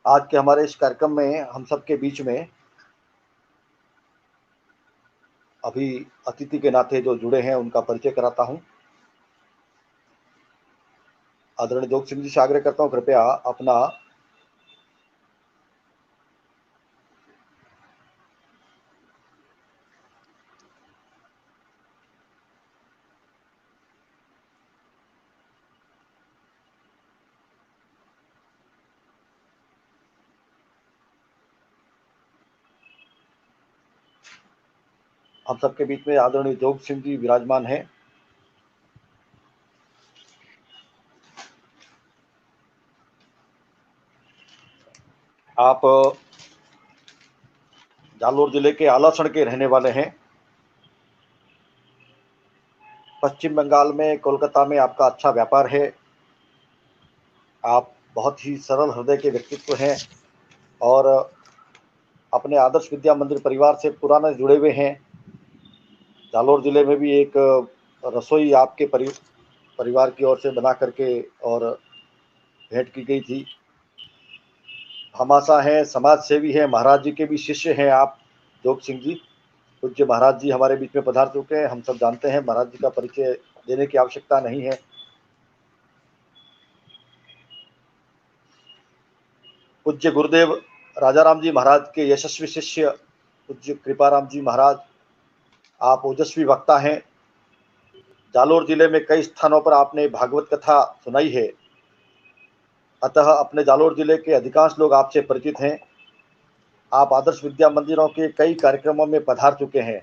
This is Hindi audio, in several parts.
आज के हमारे इस कार्यक्रम में हम सबके बीच में अभी अतिथि के नाते जो जुड़े हैं उनका परिचय कराता हूं। आदरणीय जोग सिंह जी से आग्रह करता हूं, कृपया अपना हम सबके बीच में आदरणीय जोग सिंह जी विराजमान हैं। आप जालोर जिले के आलासण के रहने वाले हैं। पश्चिम बंगाल में कोलकाता में आपका अच्छा व्यापार है। आप बहुत ही सरल हृदय के व्यक्तित्व हैं और अपने आदर्श विद्या मंदिर परिवार से पुराने जुड़े हुए हैं। जालोर जिले में भी एक रसोई आपके परिवार की ओर से बना करके और भेंट की गई थी। भामाशाह हैं, समाज सेवी हैं, महाराज जी के भी शिष्य हैं आप जोग सिंह जी। पूज्य महाराज जी हमारे बीच में पधार चुके हैं, हम सब जानते हैं, महाराज जी का परिचय देने की आवश्यकता नहीं है। पूज्य गुरुदेव राजाराम जी महाराज के यशस्वी शिष्य पूज्य कृपाराम जी महाराज, आप ओजस्वी वक्ता हैं। जालोर जिले में कई स्थानों पर आपने भागवत कथा सुनाई है, अतः अपने जालोर जिले के अधिकांश लोग आपसे परिचित हैं। आप आदर्श विद्या मंदिरों के कई कार्यक्रमों में पधार चुके हैं।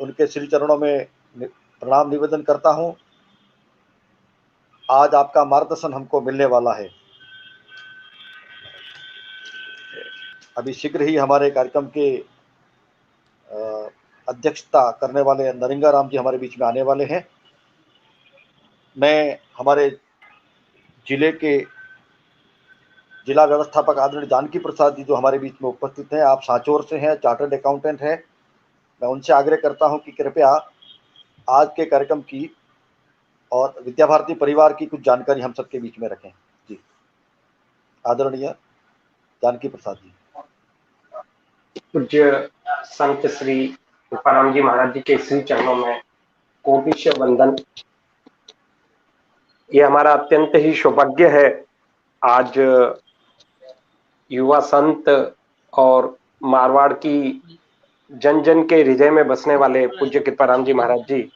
उनके श्री चरणों में प्रणाम निवेदन करता हूं। आज आपका मार्गदर्शन हमको मिलने वाला है। अभी शीघ्र ही हमारे कार्यक्रम के अध्यक्षता करने वाले नरिंगा राम जी हमारे बीच में आने वाले हैं। मैं हमारे जिले के जिला व्यवस्थापक आदरणीय जानकी प्रसाद जी जो हमारे बीच में उपस्थित हैं, आप सांचौर से हैं, चार्टर्ड अकाउंटेंट हैं। मैं उनसे आग्रह करता हूं कि कृपया आज के कार्यक्रम की और विद्या भारती परिवार की कुछ जानकारी हम सबके बीच में रखें। जी, आदरणीय जानकी प्रसाद जी। पूज्य संत श्री कृपाराम जी महाराज जी के श्री चरणों में कोटिश वंदन। ये हमारा अत्यंत ही सौभाग्य है आज युवा संत और मारवाड़ की जन जन के हृदय में बसने वाले पूज्य कृपाराम जी महाराज जी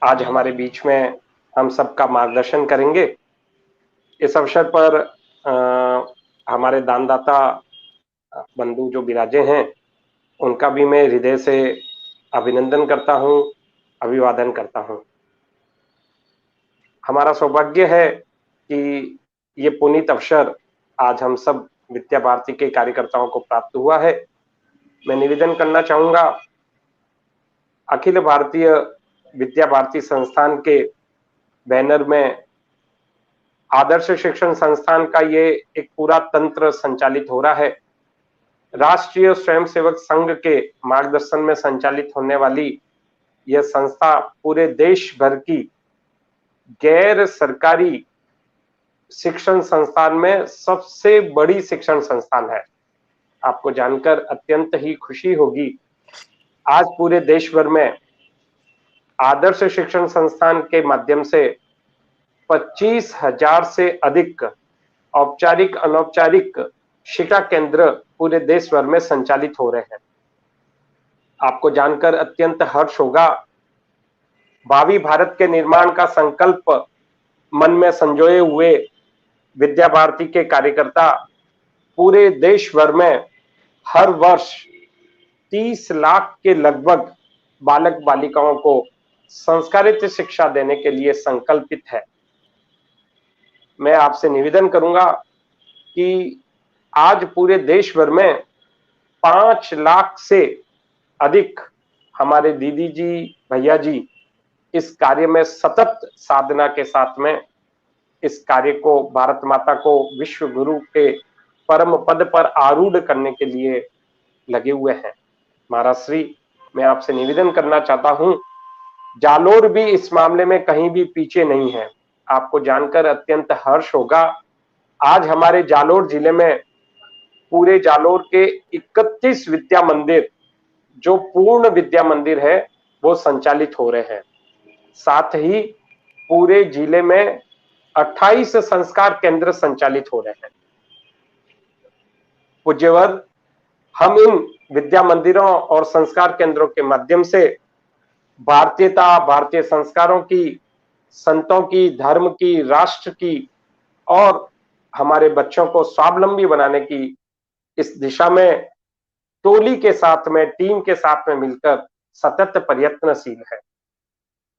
आज हमारे बीच में हम सबका मार्गदर्शन करेंगे। इस अवसर पर हमारे दानदाता बंधु जो विराजे हैं उनका भी मैं हृदय से अभिनंदन करता हूं, अभिवादन करता हूं। हमारा सौभाग्य है कि ये पुनीत अवसर आज हम सब विद्या भारती के कार्यकर्ताओं को प्राप्त हुआ है। मैं निवेदन करना चाहूंगा, अखिल भारतीय विद्या भारती संस्थान के बैनर में आदर्श शिक्षण संस्थान का ये एक पूरा तंत्र संचालित हो रहा है। राष्ट्रीय स्वयंसेवक संघ के मार्गदर्शन में संचालित होने वाली यह संस्था पूरे देश भर की गैर सरकारी शिक्षण संस्थान में सबसे बड़ी शिक्षण संस्थान है। आपको जानकर अत्यंत ही खुशी होगी, आज पूरे देश भर में आदर्श शिक्षण संस्थान के माध्यम से 25,000 से अधिक औपचारिक अनौपचारिक शिक्षा केंद्र पूरे देश भर में संचालित हो रहे हैं। आपको जानकर अत्यंत हर्ष होगा, भावी भारत के निर्माण का संकल्प मन में संजोए हुए विद्या भारती के कार्यकर्ता पूरे देश भर में हर वर्ष 30 लाख के लगभग बालक बालिकाओं को संस्कारित शिक्षा देने के लिए संकल्पित है। मैं आपसे निवेदन करूंगा कि आज पूरे देश भर में 5 लाख से अधिक हमारे दीदी जी, भैया जी इस कार्य में सतत साधना के साथ में इस कार्य को, भारत माता को विश्व गुरु के परम पद पर आरूढ़ करने के लिए लगे हुए हैं। महाराज श्री, मैं आपसे निवेदन करना चाहता हूं, जालोर भी इस मामले में कहीं भी पीछे नहीं है। आपको जानकर अत्यंत हर्ष होगा, आज हमारे जालोर जिले में पूरे जालोर के 31 विद्या मंदिर जो पूर्ण विद्या मंदिर है वो संचालित हो रहे हैं। साथ ही पूरे जिले में 28 संस्कार केंद्र संचालित हो रहे हैं। पूज्यवर, हम इन विद्या मंदिरों और संस्कार केंद्रों के माध्यम से भारतीयता, भारतीय संस्कारों की, संतों की, धर्म की, राष्ट्र की और हमारे बच्चों को स्वावलंबी बनाने की इस दिशा में टोली के साथ में, टीम के साथ में मिलकर सतत प्रयत्नशील है।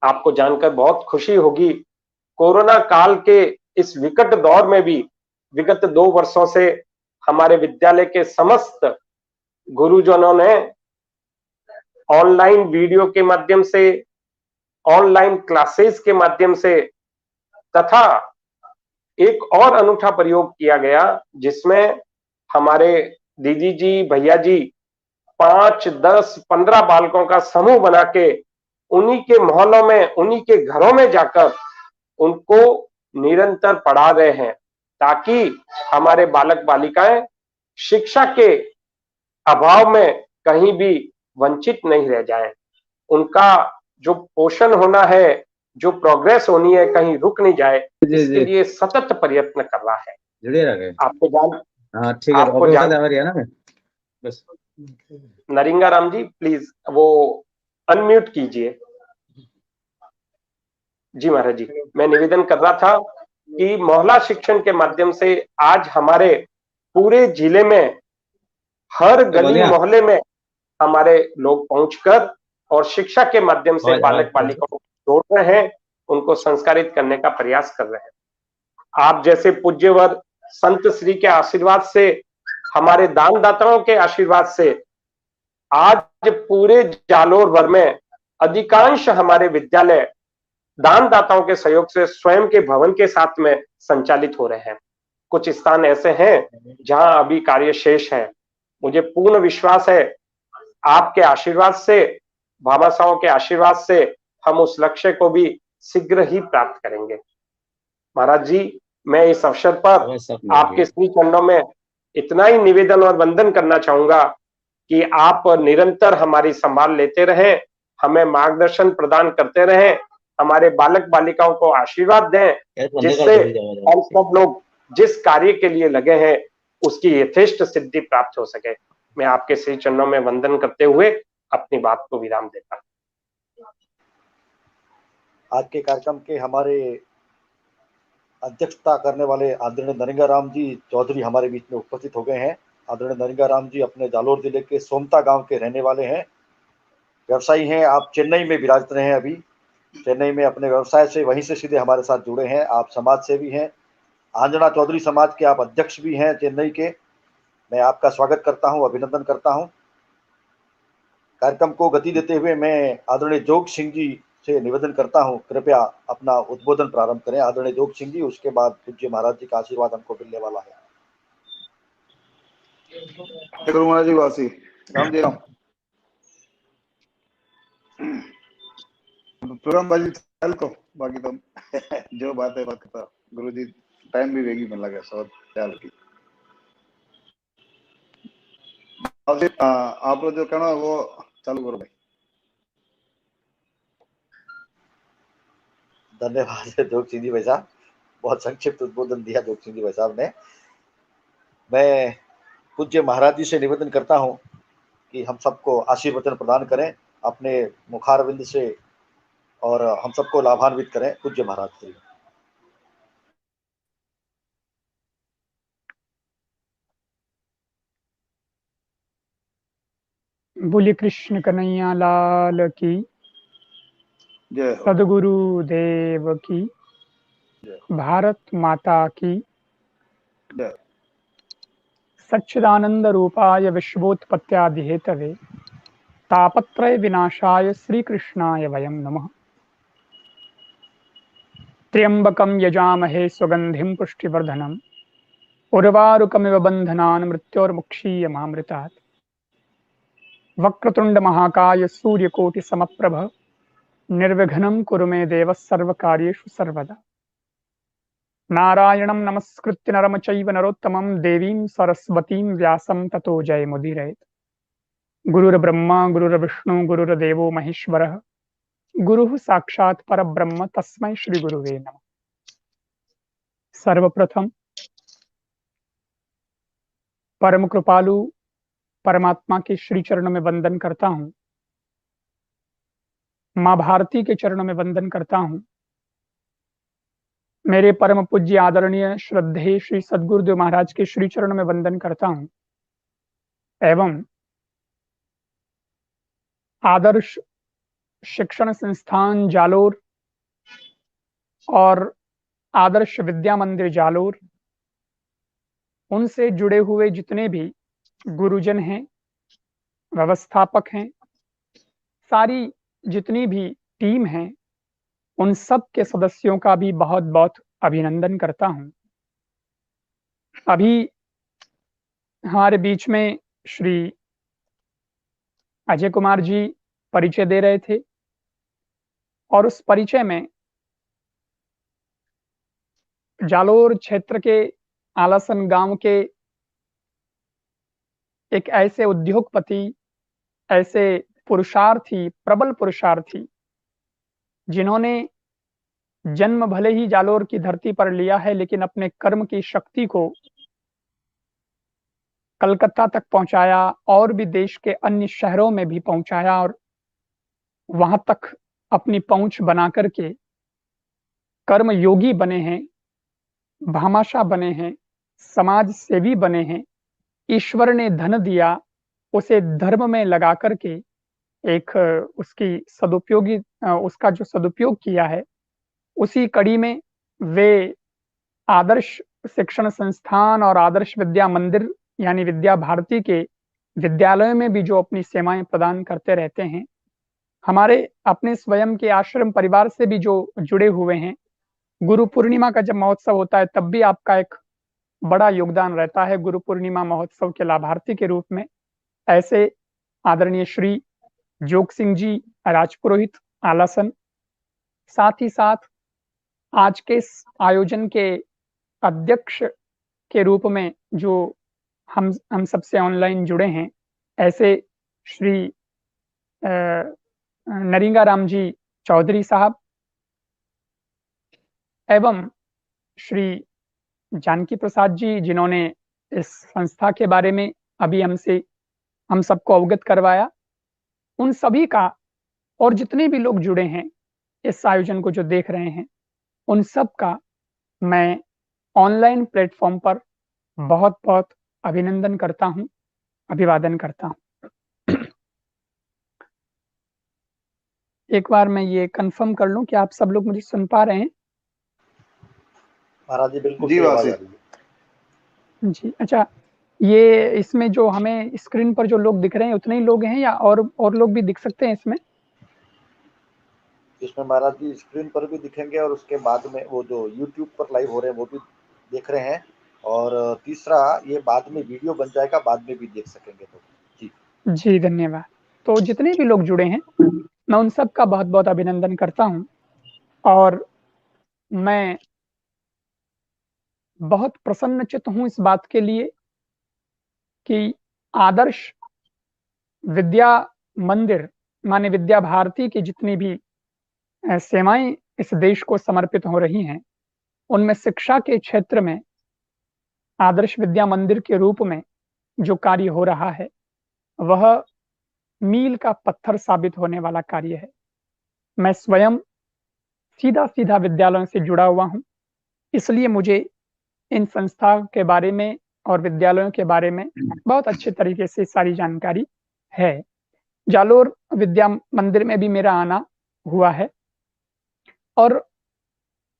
आपको जानकर बहुत खुशी होगी, कोरोना काल के इस विकट दौर में भी विगत 2 वर्षों से हमारे विद्यालय के समस्त गुरुजनों ने ऑनलाइन वीडियो के माध्यम से, ऑनलाइन क्लासेस के माध्यम से तथा एक और अनूठा प्रयोग किया गया जिसमें हमारे दीदी जी, भैया जी 5, 10, 15 बालकों का समूह बना के उन्हीं के मोहल्लों में, उन्हीं के घरों में जाकर उनको निरंतर पढ़ा रहे हैं ताकि हमारे बालक बालिकाएं शिक्षा के अभाव में कहीं भी वंचित नहीं रह जाएं। उनका जो पोषण होना है, जो प्रोग्रेस होनी है, कहीं रुक नहीं जाए, इसके लिए सतत प्रयत्न कर रहा है। जुड़े रह गए। आपको जान, हाँ ठीक है, आपको जान, है ना बस। नरिंगा राम जी प्लीज वो अनम्यूट कीजिए। जी महाराज जी, मैं निवेदन कर रहा था कि मोहल्ला शिक्षण के माध्यम से आज हमारे पूरे जिले में हर गली मोहल्ले में हमारे लोग पहुंचकर और शिक्षा के माध्यम से बालक बालिकाओं को जोड़ रहे हैं, उनको संस्कारित करने का प्रयास कर रहे हैं। आप जैसे पूज्यवर संत श्री के आशीर्वाद से, हमारे दानदाताओं के आशीर्वाद से आज पूरे जालोर भर में अधिकांश हमारे विद्यालय दानदाताओं के सहयोग से स्वयं के भवन के साथ में संचालित हो रहे हैं। कुछ स्थान ऐसे हैं जहां अभी कार्य शेष है। मुझे पूर्ण विश्वास है आपके आशीर्वाद से, भामाशाहों के आशीर्वाद से हम उस लक्ष्य को भी शीघ्र ही प्राप्त करेंगे। महाराज जी, मैं इस अवसर पर आपके श्री चरणों में इतना ही निवेदन और वंदन करना चाहूंगा कि आप निरंतर हमारी संभाल लेते रहें, हमें मार्गदर्शन प्रदान करते रहें, हमारे बालक बालिकाओं को आशीर्वाद दें, जिससे हम सब लोग जिस कार्य के लिए लगे हैं उसकी यथेष्ट सिद्धि प्राप्त हो सके। मैं आपके श्री चरणों में वंदन करते हुए अपनी बात को विराम देता हूं। आज के कार्यक्रम के हमारे अध्यक्षता करने वाले आदरणीय नरिंगा राम जी चौधरी हमारे बीच में उपस्थित हो गए हैं। आदरणीय नरिंगा राम जी अपने जालोर जिले के सोमता गांव के रहने वाले हैं, व्यवसायी हैं। आप चेन्नई में विराजत रहे हैं, अभी चेन्नई में अपने व्यवसाय से वहीं से सीधे हमारे साथ जुड़े हैं। आप समाज सेवी हैं, आंजना चौधरी समाज के आप अध्यक्ष भी हैं चेन्नई के। मैं आपका स्वागत करता हूं, अभिनंदन करता हूं। कार्यक्रम को गति देते हुए मैं आदरणीय जोग सिंह जी से निवेदन करता हूं, कृपया अपना उद्बोधन प्रारंभ करें। आदरणीय जोग सिंह जी, उसके बाद पूज्य महाराज जी का आशीर्वाद हमको मिलने वाला है। गुरु महाराज जी वासी राम जी राम। प्रोग्राम बाजी चल को बाकी तो जो बात है बात करता गुरु जी, टाइम भी वेगी मिल लगा सब ख्याल की। आप लोग जो कहना वो चालू करो भाई। धन्यवाद जोग सिंह जी भाई साहब, बहुत संक्षिप्त उद्बोधन दिया जोग सिंह जी भाई साहब ने। मैं पूज्य महाराज जी से निवेदन करता हूं कि हम सबको आशीर्वचन प्रदान करें अपने मुखारविंद से और हम सबको लाभान्वित करें। पूज्य महाराज जी। बोलिए कृष्ण कन्हैया लाल की, सदगुरु देव की, भारत माता की, सच्चिदानंद रूपाय विश्वोत्पत्त्यादि हेतवे तापत्रय विनाशाय श्री कृष्णाय वयं नमः। त्र्यंबकं यजामहे सुगंधिं पुष्टिवर्धनम् उर्वारुकमिव बन्धनान् मृत्योर्मुक्षीयमामृतात्। वक्रतुंड महाकाय सूर्यकोटि समप्रभ निर्विघ्नं कुरु मे देव सर्वकार्येषु सर्वदा। नारायणं नमस्कृत्य नरं चैव नरोत्तमं देवीं सरस्वतीं व्यासं ततो जयमुदीरयेत्। गुरुर्ब्रह्मा गुरुर्विष्णु गुरुर्देवो महेश्वरः गुरुः साक्षात् परब्रह्म तस्मै श्री गुरुवे नमः। सर्वप्रथम परम कृपालु परमात्मा के श्री चरणों में वंदन करता हूँ, माँ भारती के चरणों में वंदन करता हूँ, मेरे परम पूज्य आदरणीय श्रद्धेय श्री सद्गुरुदेव महाराज के श्री चरणों में वंदन करता हूँ एवं आदर्श शिक्षण संस्थान जालोर और आदर्श विद्या मंदिर जालोर, उनसे जुड़े हुए जितने भी गुरुजन हैं, व्यवस्थापक हैं, सारी जितनी भी टीम है, उन सब के सदस्यों का भी बहुत बहुत अभिनंदन करता हूं। अभी हमारे बीच में श्री अजय कुमार जी परिचय दे रहे थे और उस परिचय में जालोर क्षेत्र के आलासन गांव के एक ऐसे उद्योगपति, ऐसे पुरुषार्थी, प्रबल पुरुषार्थी, जिन्होंने जन्म भले ही जालोर की धरती पर लिया है, लेकिन अपने कर्म की शक्ति को कलकत्ता तक पहुंचाया और भी देश के अन्य शहरों में भी पहुंचाया और वहां तक अपनी पहुंच बना करके कर्म योगी बने हैं, भामाशाह बने हैं, समाज सेवी बने हैं। ईश्वर ने धन दिया, उसे धर्म में लगा करके एक उसकी सदुपयोगी उसका जो सदुपयोग किया है, उसी कड़ी में वे आदर्श शिक्षण संस्थान और आदर्श विद्या मंदिर यानी विद्या भारती के विद्यालयों में भी जो अपनी सेवाएं प्रदान करते रहते हैं, हमारे अपने स्वयं के आश्रम परिवार से भी जो जुड़े हुए हैं। गुरु पूर्णिमा का जब महोत्सव होता है तब भी आपका एक बड़ा योगदान रहता है गुरु पूर्णिमा महोत्सव के लाभार्थी के रूप में। ऐसे आदरणीय श्री जोग सिंह जी राजपुरोहित आलासन, साथ ही साथ आज के इस आयोजन के अध्यक्ष के रूप में जो हम सबसे ऑनलाइन जुड़े हैं, ऐसे श्री नरिंगा राम जी चौधरी साहब एवं श्री जानकी प्रसाद जी, जिन्होंने इस संस्था के बारे में अभी हम सबको अवगत करवाया, उन सभी का और जितने भी लोग जुड़े हैं इस आयोजन को जो देख रहे हैं, उन सब का मैं ऑनलाइन प्लेटफॉर्म पर बहुत बहुत अभिनंदन करता हूं, अभिवादन करता हूं। एक बार मैं ये कंफर्म कर लूं कि आप सब लोग मुझे सुन पा रहे हैं। महाराज जी बिल्कुल जी सही आवाज वासी। आ रही है। जी अच्छा, ये इसमें जो हमें स्क्रीन पर जो लोग दिख रहे हैं उतने ही लोग हैं या और लोग भी दिख सकते हैं इसमें? इसमें महाराज जी स्क्रीन पर भी दिखेंगे और उसके बाद में वो जो यूट्यूब पर लाइव हो रहे हैं वो भी देख रहे हैं, और तीसरा ये बाद में वीडियो बन जाएगा, बाद में भी देख सकेंगे तो। जी जी धन्यवाद। तो जितने भी लोग जुड़े हैं मैं उन सब का बहुत बहुत अभिनंदन करता हूं और मैं बहुत प्रसन्नचित्त हूं इस बात के लिए कि आदर्श विद्या मंदिर माने विद्या भारती की जितनी भी सेवाएं इस देश को समर्पित हो रही हैं, उनमें शिक्षा के क्षेत्र में आदर्श विद्या मंदिर के रूप में जो कार्य हो रहा है वह मील का पत्थर साबित होने वाला कार्य है। मैं स्वयं सीधा सीधा विद्यालयों से जुड़ा हुआ हूं, इसलिए मुझे इन संस्था के बारे में और विद्यालयों के बारे में बहुत अच्छे तरीके से सारी जानकारी है। जालोर विद्या मंदिर में भी मेरा आना हुआ है और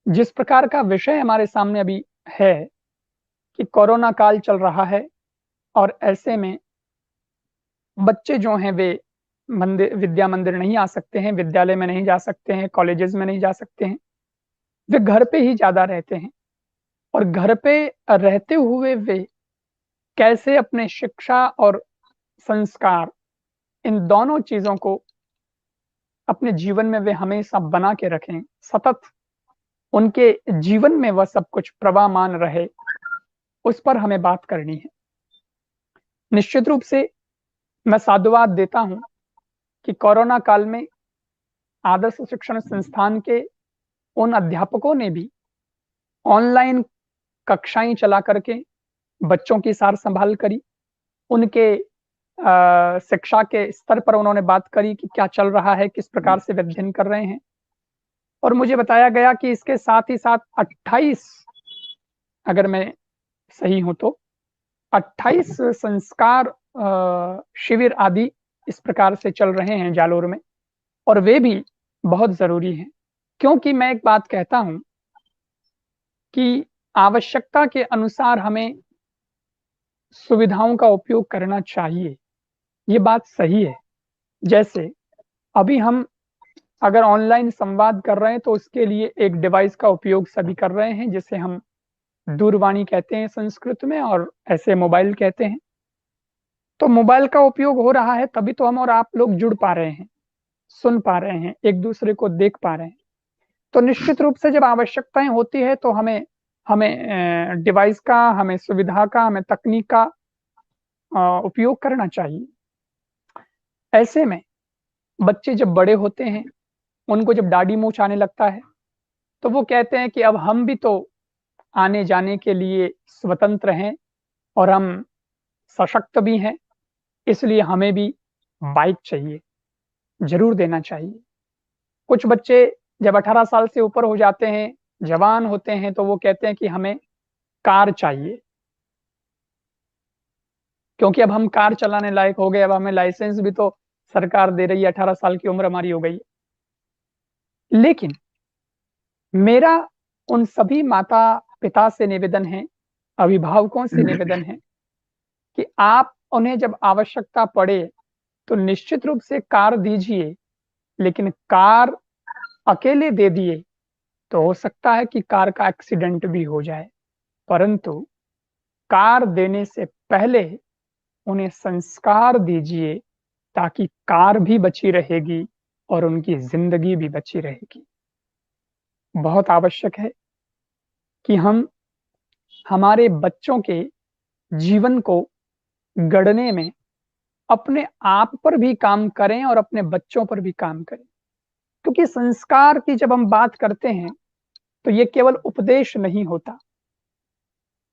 जिस प्रकार का विषय हमारे सामने अभी है कि कोरोना काल चल रहा है और ऐसे में बच्चे जो हैं वे विद्या मंदिर नहीं आ सकते हैं, विद्यालय में नहीं जा सकते हैं, कॉलेजेस में नहीं जा सकते हैं, वे घर पे ही ज्यादा रहते हैं और घर पे रहते हुए वे कैसे अपने शिक्षा और संस्कार, इन दोनों चीजों को अपने जीवन में वे हमेशा बना के रखें, सतत उनके जीवन में वह सब कुछ प्रवाहमान रहे, उस पर हमें बात करनी है। निश्चित रूप से मैं साधुवाद देता हूं कि कोरोना काल में आदर्श शिक्षण संस्थान के उन अध्यापकों ने भी ऑनलाइन कक्षाएं चला करके बच्चों की सार संभाल करी, उनके शिक्षा के स्तर पर उन्होंने बात करी कि क्या चल रहा है, किस प्रकार से वे अध्ययन कर रहे हैं। और मुझे बताया गया कि इसके साथ ही साथ 28, अगर मैं सही हूं तो 28 संस्कार शिविर आदि इस प्रकार से चल रहे हैं जालोर में, और वे भी बहुत जरूरी हैं। क्योंकि मैं एक बात कहता हूं कि आवश्यकता के अनुसार हमें सुविधाओं का उपयोग करना चाहिए, ये बात सही है। जैसे अभी हम अगर ऑनलाइन संवाद कर रहे हैं तो उसके लिए एक डिवाइस का उपयोग सभी कर रहे हैं, जिसे हम दूरवाणी कहते हैं संस्कृत में, और ऐसे मोबाइल कहते हैं। तो मोबाइल का उपयोग हो रहा है, तभी तो हम और आप लोग जुड़ पा रहे हैं, सुन पा रहे हैं, एक दूसरे को देख पा रहे हैं। तो निश्चित रूप से जब आवश्यकताएं होती है तो हमें डिवाइस का, हमें सुविधा का, हमें तकनीक का उपयोग करना चाहिए। ऐसे में बच्चे जब बड़े होते हैं, उनको जब दाढ़ी मूंछ आने लगता है, तो वो कहते हैं कि अब हम भी तो आने जाने के लिए स्वतंत्र हैं और हम सशक्त भी हैं, इसलिए हमें भी बाइक चाहिए, जरूर देना चाहिए। कुछ बच्चे जब 18 साल से ऊपर हो जाते हैं, जवान होते हैं, तो वो कहते हैं कि हमें कार चाहिए, क्योंकि अब हम कार चलाने लायक हो गए, अब हमें लाइसेंस भी तो सरकार दे रही है, 18 साल की उम्र हमारी हो गई है। लेकिन मेरा उन सभी माता पिता से निवेदन है, अभिभावकों से निवेदन है कि आप उन्हें जब आवश्यकता पड़े तो निश्चित रूप से कार दीजिए, लेकिन कार अकेले दे दिए तो हो सकता है कि कार का एक्सीडेंट भी हो जाए। परंतु कार देने से पहले उन्हें संस्कार दीजिए, ताकि कार भी बची रहेगी और उनकी जिंदगी भी बची रहेगी। बहुत आवश्यक है कि हम हमारे बच्चों के जीवन को गढ़ने में अपने आप पर भी काम करें और अपने बच्चों पर भी काम करें। क्योंकि संस्कार की जब हम बात करते हैं तो ये केवल उपदेश नहीं होता,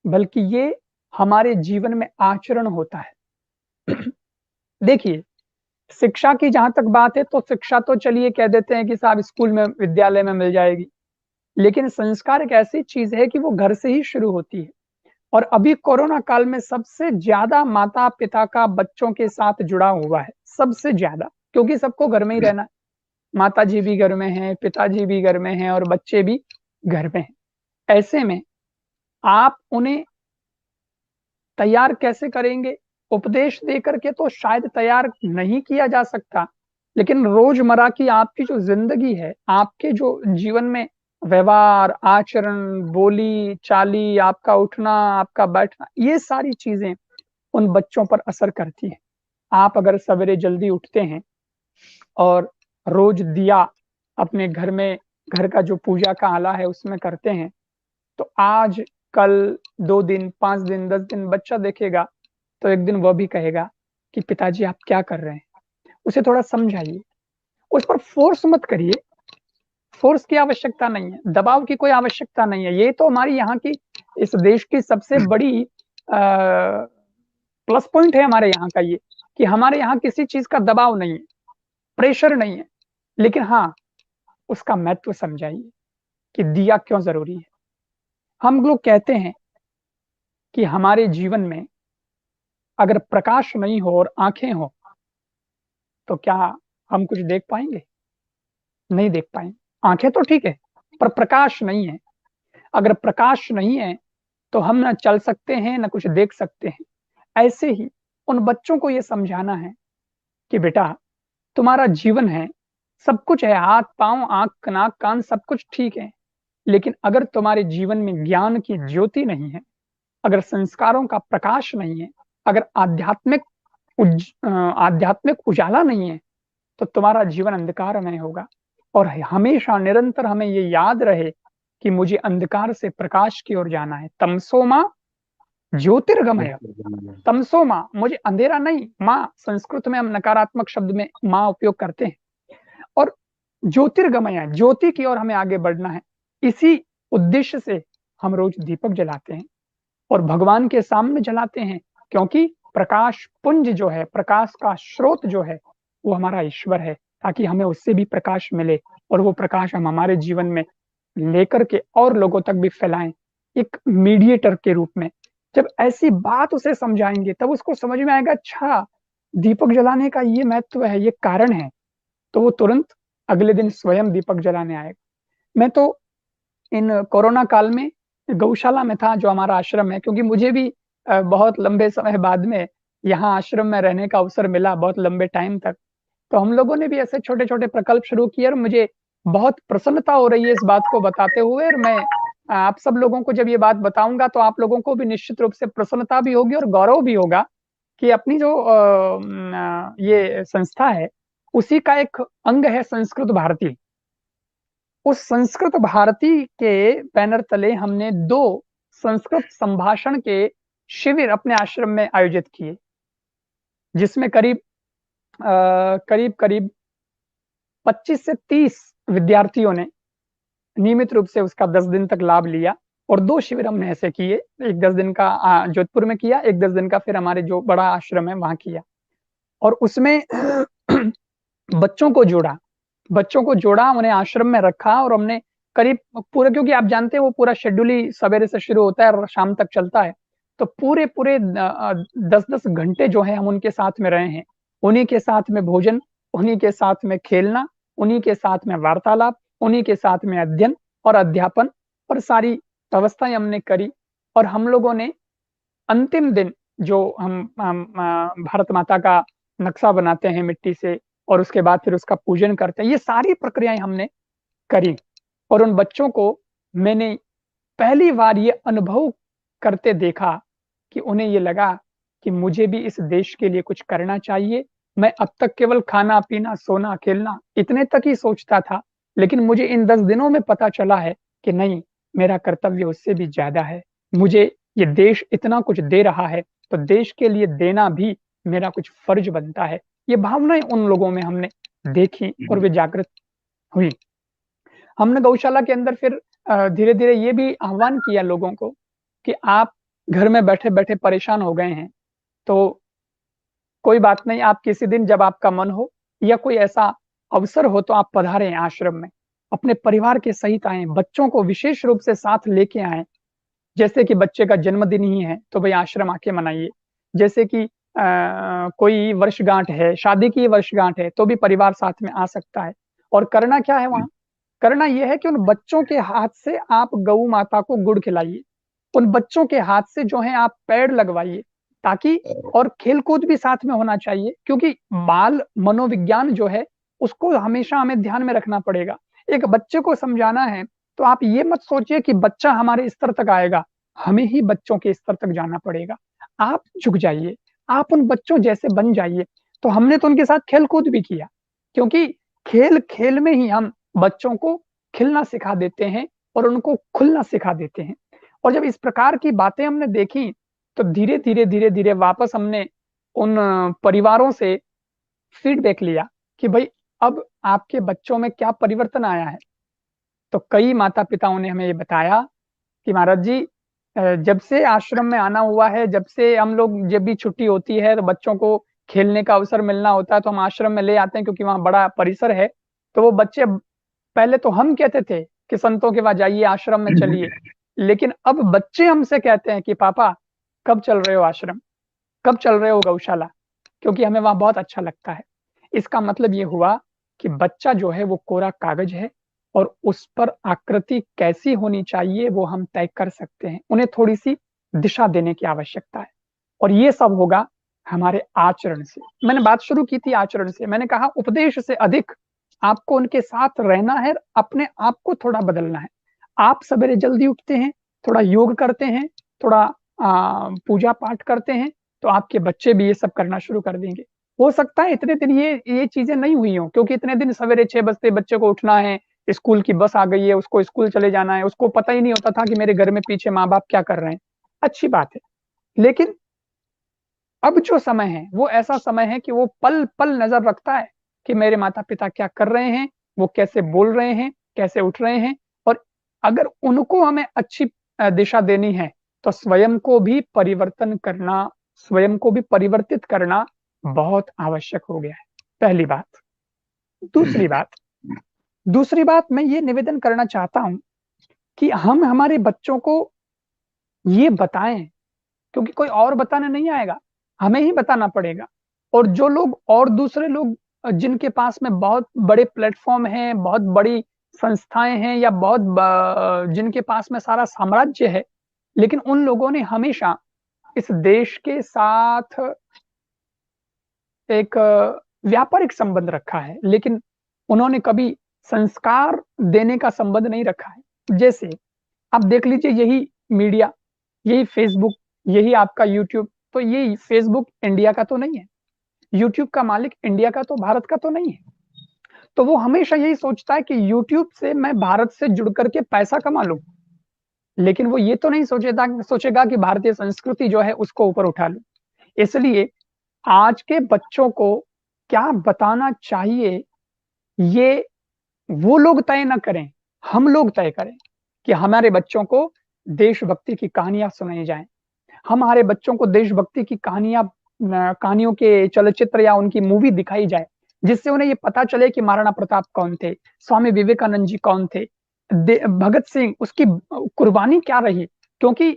बल्कि ये हमारे जीवन में आचरण होता है। देखिए, शिक्षा की जहां तक बात है तो शिक्षा तो चलिए कह देते हैं कि साहब स्कूल में, विद्यालय में मिल जाएगी, लेकिन संस्कार एक ऐसी चीज है कि वो घर से ही शुरू होती है। और अभी कोरोना काल में सबसे ज्यादा माता पिता का बच्चों के साथ जुड़ा हुआ है, सबसे ज्यादा, क्योंकि सबको घर में ही रहना है। माता जी भी घर में हैं, पिताजी भी घर में हैं और बच्चे भी घर में हैं। ऐसे में आप उन्हें तैयार कैसे करेंगे? उपदेश दे करके तो शायद तैयार नहीं किया जा सकता, लेकिन रोजमर्रा की आपकी जो जिंदगी है, आपके जो जीवन में व्यवहार, आचरण, बोली चाली, आपका उठना, आपका बैठना, ये सारी चीजें उन बच्चों पर असर करती हैं। आप अगर सवेरे जल्दी उठते हैं और रोज दिया अपने घर में, घर का जो पूजा का आला है उसमें करते हैं, तो आज कल 2 दिन, 5 दिन, 10 दिन बच्चा देखेगा तो एक दिन वह भी कहेगा कि पिताजी आप क्या कर रहे हैं। उसे थोड़ा समझाइए, उस पर फोर्स मत करिए, फोर्स की आवश्यकता नहीं है, दबाव की कोई आवश्यकता नहीं है। ये तो हमारी यहाँ की, इस देश की सबसे बड़ी प्लस पॉइंट है हमारे यहाँ का, ये कि हमारे यहाँ किसी चीज का दबाव नहीं है, प्रेशर नहीं है। लेकिन हाँ, उसका महत्व समझाइए कि दिया क्यों जरूरी है। हम लोग कहते हैं कि हमारे जीवन में अगर प्रकाश नहीं हो और आंखें हो तो क्या हम कुछ देख पाएंगे? नहीं देख पाएंगे। आंखें तो ठीक है, पर प्रकाश नहीं है। अगर प्रकाश नहीं है तो हम ना चल सकते हैं, ना कुछ देख सकते हैं। ऐसे ही उन बच्चों को यह समझाना है कि बेटा, तुम्हारा जीवन है, सब कुछ है, हाथ पांव, आंख नाक कान सब कुछ ठीक है, लेकिन अगर तुम्हारे जीवन में ज्ञान की ज्योति नहीं है, अगर संस्कारों का प्रकाश नहीं है, अगर आध्यात्मिक उजाला नहीं है, तो तुम्हारा जीवन अंधकारमय होगा। और हमेशा निरंतर हमें ये याद रहे कि मुझे अंधकार से प्रकाश की ओर जाना है। तमसो मां ज्योतिर्गमय, तमसो मां, मुझे अंधेरा नहीं, मां संस्कृत में हम नकारात्मक शब्द में मां उपयोग करते हैं, और ज्योतिर्गमय, ज्योति की ओर हमें आगे बढ़ना है। इसी उद्देश्य से हम रोज दीपक जलाते हैं और भगवान के सामने जलाते हैं, क्योंकि प्रकाश पुंज जो है, प्रकाश का स्रोत जो है, वो हमारा ईश्वर है, ताकि हमें उससे भी प्रकाश मिले और वो प्रकाश हम हमारे जीवन में लेकर के और लोगों तक भी फैलाएं, एक मीडिएटर के रूप में। जब ऐसी बात उसे समझाएंगे तब उसको समझ में आएगा, अच्छा दीपक जलाने का ये महत्व है, ये कारण है, तो वो तुरंत अगले दिन स्वयं दीपक जलाने आएगा। मैं तो इन कोरोना काल में गौशाला में था, जो हमारा आश्रम है, क्योंकि मुझे भी बहुत लंबे समय बाद में यहाँ आश्रम में रहने का अवसर मिला, बहुत लंबे टाइम तक। तो हम लोगों ने भी ऐसे छोटे छोटे प्रकल्प शुरू किए और मुझे बहुत प्रसन्नता हो रही है इस बात को बताते हुए। और मैं आप सब लोगों को जब ये बात बताऊंगा तो आप लोगों को भी निश्चित रूप से प्रसन्नता भी होगी और गौरव भी होगा कि अपनी जो ये संस्था है, उसी का एक अंग है संस्कृत भारती। उस संस्कृत भारती के बैनर तले हमने 2 संस्कृत संभाषण के शिविर अपने आश्रम में आयोजित किए, जिसमें करीब करीब 25 से 30 विद्यार्थियों ने नियमित रूप से उसका 10 दिन तक लाभ लिया। और 2 शिविर हमने ऐसे किए, एक 10 दिन का जोधपुर में किया, एक 10 दिन का फिर हमारे जो बड़ा आश्रम है वहां किया। और उसमें बच्चों को जोड़ा, उन्हें आश्रम में रखा, और हमने करीब पूरे, क्योंकि आप जानते हैं वो पूरा शेड्यूल ही सवेरे से शुरू होता है और शाम तक चलता है, तो पूरे 10-10 घंटे जो है हम उनके साथ में रहे हैं। उन्हीं के साथ में भोजन, उन्हीं के साथ में खेलना, उन्हीं के साथ में वार्तालाप, उन्हीं के साथ में अध्ययन और अध्यापन, और सारी व्यवस्थाएं हमने करी। और हम लोगों ने अंतिम दिन जो हम भारत माता का नक्शा बनाते हैं मिट्टी से, और उसके बाद फिर उसका पूजन करते हैं, ये सारी प्रक्रियाएं हमने करी। और उन बच्चों को मैंने पहली बार ये अनुभव करते देखा कि उन्हें ये लगा कि मुझे भी इस देश के लिए कुछ करना चाहिए। मैं अब तक केवल खाना पीना सोना खेलना इतने तक ही सोचता था, लेकिन मुझे इन 10 दिनों में पता चला है कि नहीं, मेरा कर्तव्य उससे भी ज्यादा है। मुझे ये देश इतना कुछ दे रहा है, तो देश के लिए देना भी मेरा कुछ फर्ज बनता है। ये भावनाएं उन लोगों में हमने देखी और वे जागृत हुई। हमने गौशाला के अंदर फिर धीरे धीरे ये भी आह्वान किया लोगों को कि आप घर में बैठे बैठे परेशान हो गए हैं, तो कोई बात नहीं, आप किसी दिन जब आपका मन हो या कोई ऐसा अवसर हो तो आप पधारें आश्रम में, अपने परिवार के सहित आए, बच्चों को विशेष रूप से साथ लेके आए। जैसे कि बच्चे का जन्मदिन ही है तो भाई आश्रम आके मनाइए। जैसे कि कोई वर्षगांठ है, शादी की वर्षगांठ है, तो भी परिवार साथ में आ सकता है। और करना क्या है वहां? करना यह है कि उन बच्चों के हाथ से आप गौ माता को गुड़ खिलाइए, उन बच्चों के हाथ से जो है आप पेड़ लगवाइए, ताकि, और खेलकूद भी साथ में होना चाहिए, क्योंकि बाल मनोविज्ञान जो है उसको हमेशा हमें ध्यान में रखना पड़ेगा। एक बच्चे को समझाना है तो आप ये मत सोचिए कि बच्चा हमारे स्तर तक आएगा, हमें ही बच्चों के स्तर तक जाना पड़ेगा। आप झुक जाइए, आप उन बच्चों जैसे बन जाइए। तो हमने तो उनके साथ खेल कूद भी किया, क्योंकि खेल खेल में ही हम बच्चों को खिलना सिखा देते हैं और उनको खुलना सिखा देते हैं। और जब इस प्रकार की बातें हमने देखी तो धीरे धीरे वापस हमने उन परिवारों से फीडबैक लिया कि भाई अब आपके बच्चों में क्या परिवर्तन आया है। तो कई माता पिताओं ने हमें ये बताया कि महाराज जी, जब से आश्रम में आना हुआ है, जब से हम लोग, जब भी छुट्टी होती है तो बच्चों को खेलने का अवसर मिलना होता है तो हम आश्रम में ले आते हैं, क्योंकि वहाँ बड़ा परिसर है। तो वो बच्चे, पहले तो हम कहते थे कि संतों के पास जाइए, आश्रम में चलिए, लेकिन अब बच्चे हमसे कहते हैं कि पापा कब चल रहे हो आश्रम, कब चल रहे हो गौशाला, क्योंकि हमें वहां बहुत अच्छा लगता है। इसका मतलब ये हुआ कि बच्चा जो है वो कोरा कागज है और उस पर आकृति कैसी होनी चाहिए वो हम तय कर सकते हैं। उन्हें थोड़ी सी दिशा देने की आवश्यकता है, और ये सब होगा हमारे आचरण से। मैंने बात शुरू की थी आचरण से, मैंने कहा उपदेश से अधिक आपको उनके साथ रहना है, अपने आप को थोड़ा बदलना है। आप सवेरे जल्दी उठते हैं, थोड़ा योग करते हैं, थोड़ा पूजा पाठ करते हैं, तो आपके बच्चे भी ये सब करना शुरू कर देंगे। हो सकता है इतने दिन ये चीजें नहीं हुई हो, क्योंकि इतने दिन सवेरे 6 बजते बच्चे को उठना है, स्कूल की बस आ गई है, उसको स्कूल चले जाना है, उसको पता ही नहीं होता था कि मेरे घर में पीछे माँ बाप क्या कर रहे हैं। अच्छी बात है, लेकिन अब जो समय है वो ऐसा समय है कि वो पल पल नजर रखता है कि मेरे माता पिता क्या कर रहे हैं, वो कैसे बोल रहे हैं, कैसे उठ रहे हैं। और अगर उनको हमें अच्छी दिशा देनी है तो स्वयं को भी परिवर्तन करना, स्वयं को भी परिवर्तित करना बहुत आवश्यक हो गया है। पहली बात। दूसरी बात मैं ये निवेदन करना चाहता हूं कि हम हमारे बच्चों को ये बताएं, क्योंकि कोई और बताने नहीं आएगा, हमें ही बताना पड़ेगा। और जो लोग और दूसरे लोग जिनके पास में बहुत बड़े प्लेटफॉर्म हैं, बहुत बड़ी संस्थाएं हैं, या जिनके पास में सारा साम्राज्य है, लेकिन उन लोगों ने हमेशा इस देश के साथ एक व्यापारिक संबंध रखा है, लेकिन उन्होंने कभी संस्कार देने का संबंध नहीं रखा है। जैसे आप देख लीजिए, यही मीडिया, यही फेसबुक, यही आपका यूट्यूब, तो ये फेसबुक इंडिया का तो नहीं है, यूट्यूब का मालिक इंडिया का तो, भारत का तो नहीं है। तो वो हमेशा यही सोचता है कि यूट्यूब से मैं भारत से जुड़ करके पैसा कमा लूं, लेकिन वो ये तो नहीं सोचेगा कि भारतीय संस्कृति जो है उसको ऊपर उठा लूं। इसलिए आज के बच्चों को क्या बताना चाहिए, ये वो लोग तय न करें, हम लोग तय करें कि हमारे बच्चों को देशभक्ति की कहानियां सुनाई जाएं, हमारे बच्चों को देशभक्ति की कहानियों के चलचित्र या उनकी मूवी दिखाई जाए, जिससे उन्हें ये पता चले कि महाराणा प्रताप कौन थे, स्वामी विवेकानंद जी कौन थे, भगत सिंह, उसकी कुर्बानी क्या रही। क्योंकि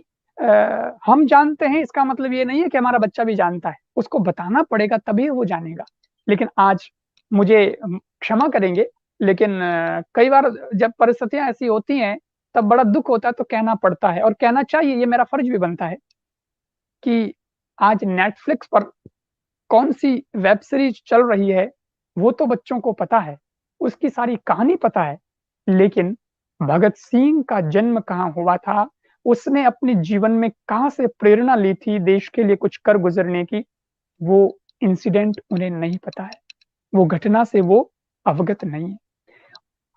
हम जानते हैं, इसका मतलब ये नहीं है कि हमारा बच्चा भी जानता है, उसको बताना पड़ेगा तभी वो जानेगा। लेकिन आज मुझे क्षमा करेंगे, लेकिन कई बार जब परिस्थितियां ऐसी होती हैं तब बड़ा दुख होता है, तो कहना पड़ता है और कहना चाहिए, ये मेरा फर्ज भी बनता है कि आज नेटफ्लिक्स पर कौन सी वेब सीरीज चल रही है वो तो बच्चों को पता है, उसकी सारी कहानी पता है, लेकिन भगत सिंह का जन्म कहाँ हुआ था, उसने अपने जीवन में कहां से प्रेरणा ली थी देश के लिए कुछ कर गुजरने की, वो इंसिडेंट उन्हें नहीं पता है, वो घटना से वो अवगत नहीं है।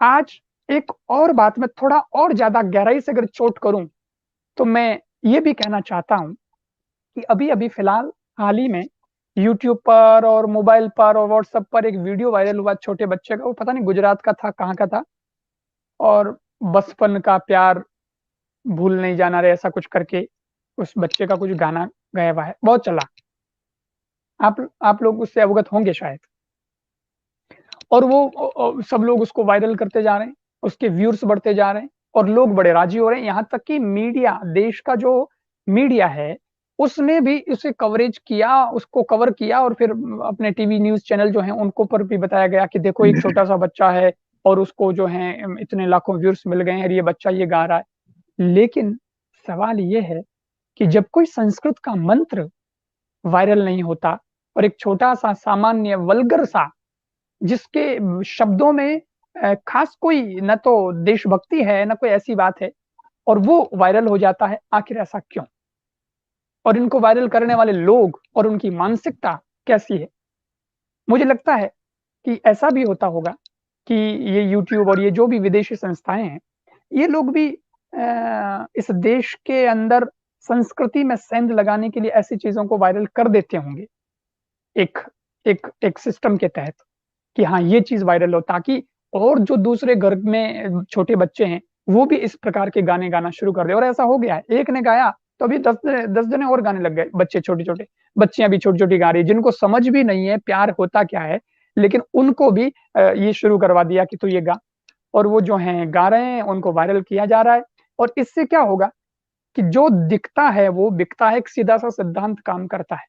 आज एक और बात में थोड़ा और ज्यादा गहराई से अगर चोट करूं तो मैं ये भी कहना चाहता हूं कि अभी अभी फिलहाल हाल ही में यूट्यूब पर और मोबाइल पर और व्हाट्सएप पर एक वीडियो वायरल हुआ छोटे बच्चे का, वो पता नहीं गुजरात का था, कहाँ का था, और बचपन का प्यार भूल नहीं जाना रे, ऐसा कुछ करके उस बच्चे का कुछ गाना गाया हुआ है, बहुत चला, आप लोग उससे अवगत होंगे शायद। और वो सब लोग उसको वायरल करते जा रहे हैं, उसके व्यूअर्स बढ़ते जा रहे हैं और लोग बड़े राजी हो रहे हैं। यहाँ तक कि मीडिया, देश का जो मीडिया है उसने भी इसे कवरेज किया, उसको कवर किया, और फिर अपने टीवी न्यूज चैनल जो हैं उनको पर भी बताया गया कि देखो एक छोटा सा बच्चा है और उसको जो है इतने लाखों व्यूअर्स मिल गए हैं और ये बच्चा ये गा रहा है। लेकिन सवाल ये है कि जब कोई संस्कृत का मंत्र वायरल नहीं होता और एक छोटा सा सामान्य वल्गर सा, जिसके शब्दों में खास कोई न तो देशभक्ति है न कोई ऐसी बात है, और वो वायरल हो जाता है, आखिर ऐसा क्यों? और इनको वायरल करने वाले लोग और उनकी मानसिकता कैसी है? मुझे लगता है कि ऐसा भी होता होगा कि ये यूट्यूब और ये जो भी विदेशी संस्थाएं हैं, ये लोग भी इस देश के अंदर संस्कृति में सेंध लगाने के लिए ऐसी चीजों को वायरल कर देते होंगे, एक एक सिस्टम के तहत, कि हाँ ये चीज वायरल हो, ताकि और जो दूसरे घर में छोटे बच्चे हैं वो भी इस प्रकार के गाने गाना शुरू कर दे। और ऐसा हो गया है, एक ने गाया तो अभी 10 जने और गाने लग गए, बच्चे छोटे छोटे, बच्चियां भी छोटी छोटी गा रही है, जिनको समझ भी नहीं है प्यार होता क्या है, लेकिन उनको भी ये शुरू करवा दिया कि तू ये गा, और वो जो है गा रहे हैं, उनको वायरल किया जा रहा है। और इससे क्या होगा कि जो दिखता है वो बिकता है, एक सीधा सा सिद्धांत काम करता है,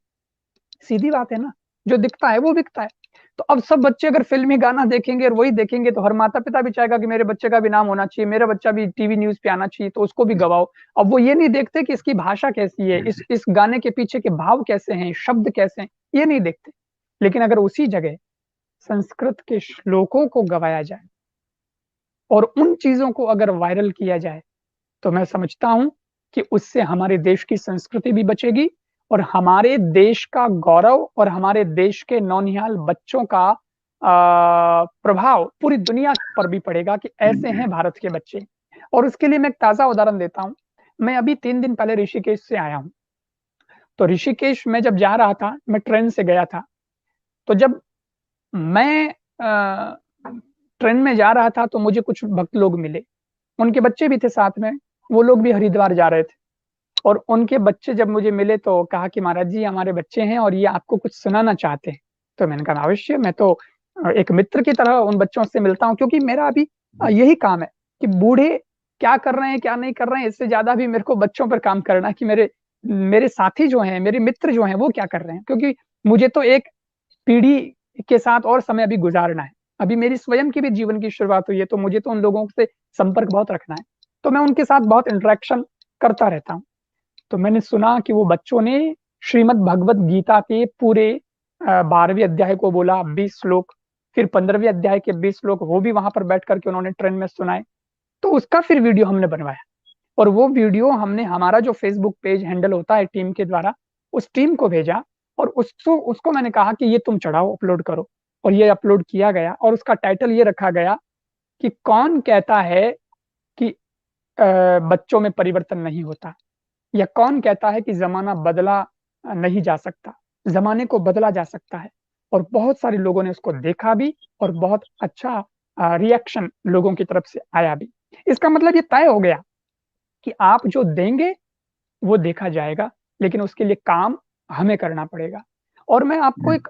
सीधी बात है ना, जो दिखता है वो बिकता है। तो अब सब बच्चे अगर फिल्मी गाना देखेंगे और वही देखेंगे तो हर माता पिता भी चाहेगा कि मेरे बच्चे का भी नाम होना चाहिए, मेरा बच्चा भी टीवी न्यूज पे आना चाहिए, तो उसको भी गवाओ। अब वो ये नहीं देखते कि इसकी भाषा कैसी है, इस गाने के पीछे के भाव कैसे हैं, शब्द कैसे हैं, ये नहीं देखते। लेकिन अगर उसी जगह संस्कृत के श्लोकों को गवाया जाए और उन चीजों को अगर वायरल किया जाए, तो मैं समझता हूं कि उससे हमारे देश की संस्कृति भी बचेगी और हमारे देश का गौरव और हमारे देश के नौनिहाल बच्चों का प्रभाव पूरी दुनिया पर भी पड़ेगा कि ऐसे हैं भारत के बच्चे। और उसके लिए मैं एक ताजा उदाहरण देता हूं। मैं अभी 3 दिन पहले ऋषिकेश से आया हूं। तो ऋषिकेश में जब जा रहा था, मैं ट्रेन से गया था। तो जब मैं ट्रेन में जा रहा था तो मुझे कुछ भक्त लोग मिले, उनके बच्चे भी थे साथ में, वो लोग भी हरिद्वार जा रहे थे। और उनके बच्चे जब मुझे मिले तो कहा कि महाराज जी हमारे बच्चे हैं और ये आपको कुछ सुनाना चाहते हैं। तो मैंने कहा अवश्य, मैं तो एक मित्र की तरह उन बच्चों से मिलता हूँ, क्योंकि मेरा अभी यही काम है कि बूढ़े क्या कर रहे हैं क्या नहीं कर रहे हैं, इससे ज्यादा भी मेरे को बच्चों पर काम करना है कि मेरे मेरे साथी जो हैं, मेरे मित्र जो हैं वो क्या कर रहे हैं। क्योंकि मुझे तो एक पीढ़ी के साथ और समय अभी गुजारना है। अभी मेरी स्वयं की भी जीवन की शुरुआत हुई है, तो मुझे तो उन लोगों से संपर्क बहुत रखना है। तो मैं उनके साथ बहुत इंटरेक्शन करता रहता हूँ। तो मैंने सुना कि वो बच्चों ने श्रीमद् भगवत गीता के पूरे 12वें अध्याय को बोला, 20 श्लोक, फिर 15वें अध्याय के 20 श्लोक वो भी वहां पर बैठ करके उन्होंने ट्रेन में सुनाए। तो उसका फिर वीडियो हमने बनवाया, और वो वीडियो हमने हमारा जो फेसबुक पेज हैंडल होता है टीम के द्वारा, उस टीम को भेजा। और उसको मैंने कहा कि ये तुम चढ़ाओ, अपलोड करो। और ये अपलोड किया गया, और उसका टाइटल ये रखा गया कि कौन कहता है कि बच्चों में परिवर्तन नहीं होता, या कौन कहता है कि जमाना बदला नहीं जा सकता। जमाने को बदला जा सकता है। और बहुत सारे लोगों ने उसको देखा भी, और बहुत अच्छा रिएक्शन लोगों की तरफ से आया भी। इसका मतलब ये तय हो गया कि आप जो देंगे वो देखा जाएगा, लेकिन उसके लिए काम हमें करना पड़ेगा। और मैं आपको एक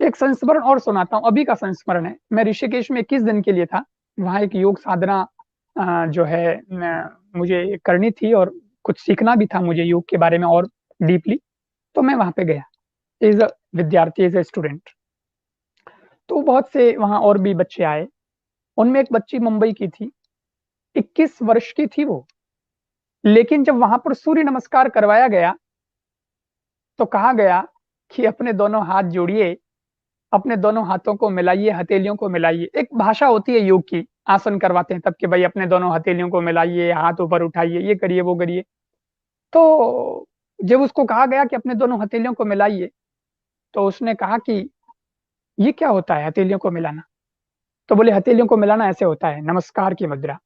एक संस्मरण और सुनाता हूँ। अभी का संस्मरण है। मैं ऋषिकेश में 21 दिन के लिए था। वहाँ एक योग साधना जो है मुझे करनी थी, और कुछ सीखना भी था मुझे योग के बारे में और डीपली। तो मैं वहां पे गया एज अ विद्यार्थी, एज अ स्टूडेंट। तो बहुत से वहां और भी बच्चे आए। उनमें एक बच्ची मुंबई की थी, 21 वर्ष की थी वो। लेकिन जब वहां पर सूर्य नमस्कार करवाया गया तो कहा गया कि अपने दोनों हाथ जोड़िए, अपने दोनों हाथों को मिलाइए, हथेलियों को मिलाइए। एक भाषा होती है योग की, आसन करवाते हैं तब कि भाई अपने दोनों हथेलियों को मिलाइए, हाथ ऊपर उठाइए, ये करिए वो करिए। तो जब उसको कहा गया कि अपने दोनों हथेलियों को मिलाइए, तो उसने कहा कि ये क्या होता है हथेलियों को मिलाना। तो बोले हथेलियों को मिलाना ऐसे होता है, नमस्कार की मुद्रा।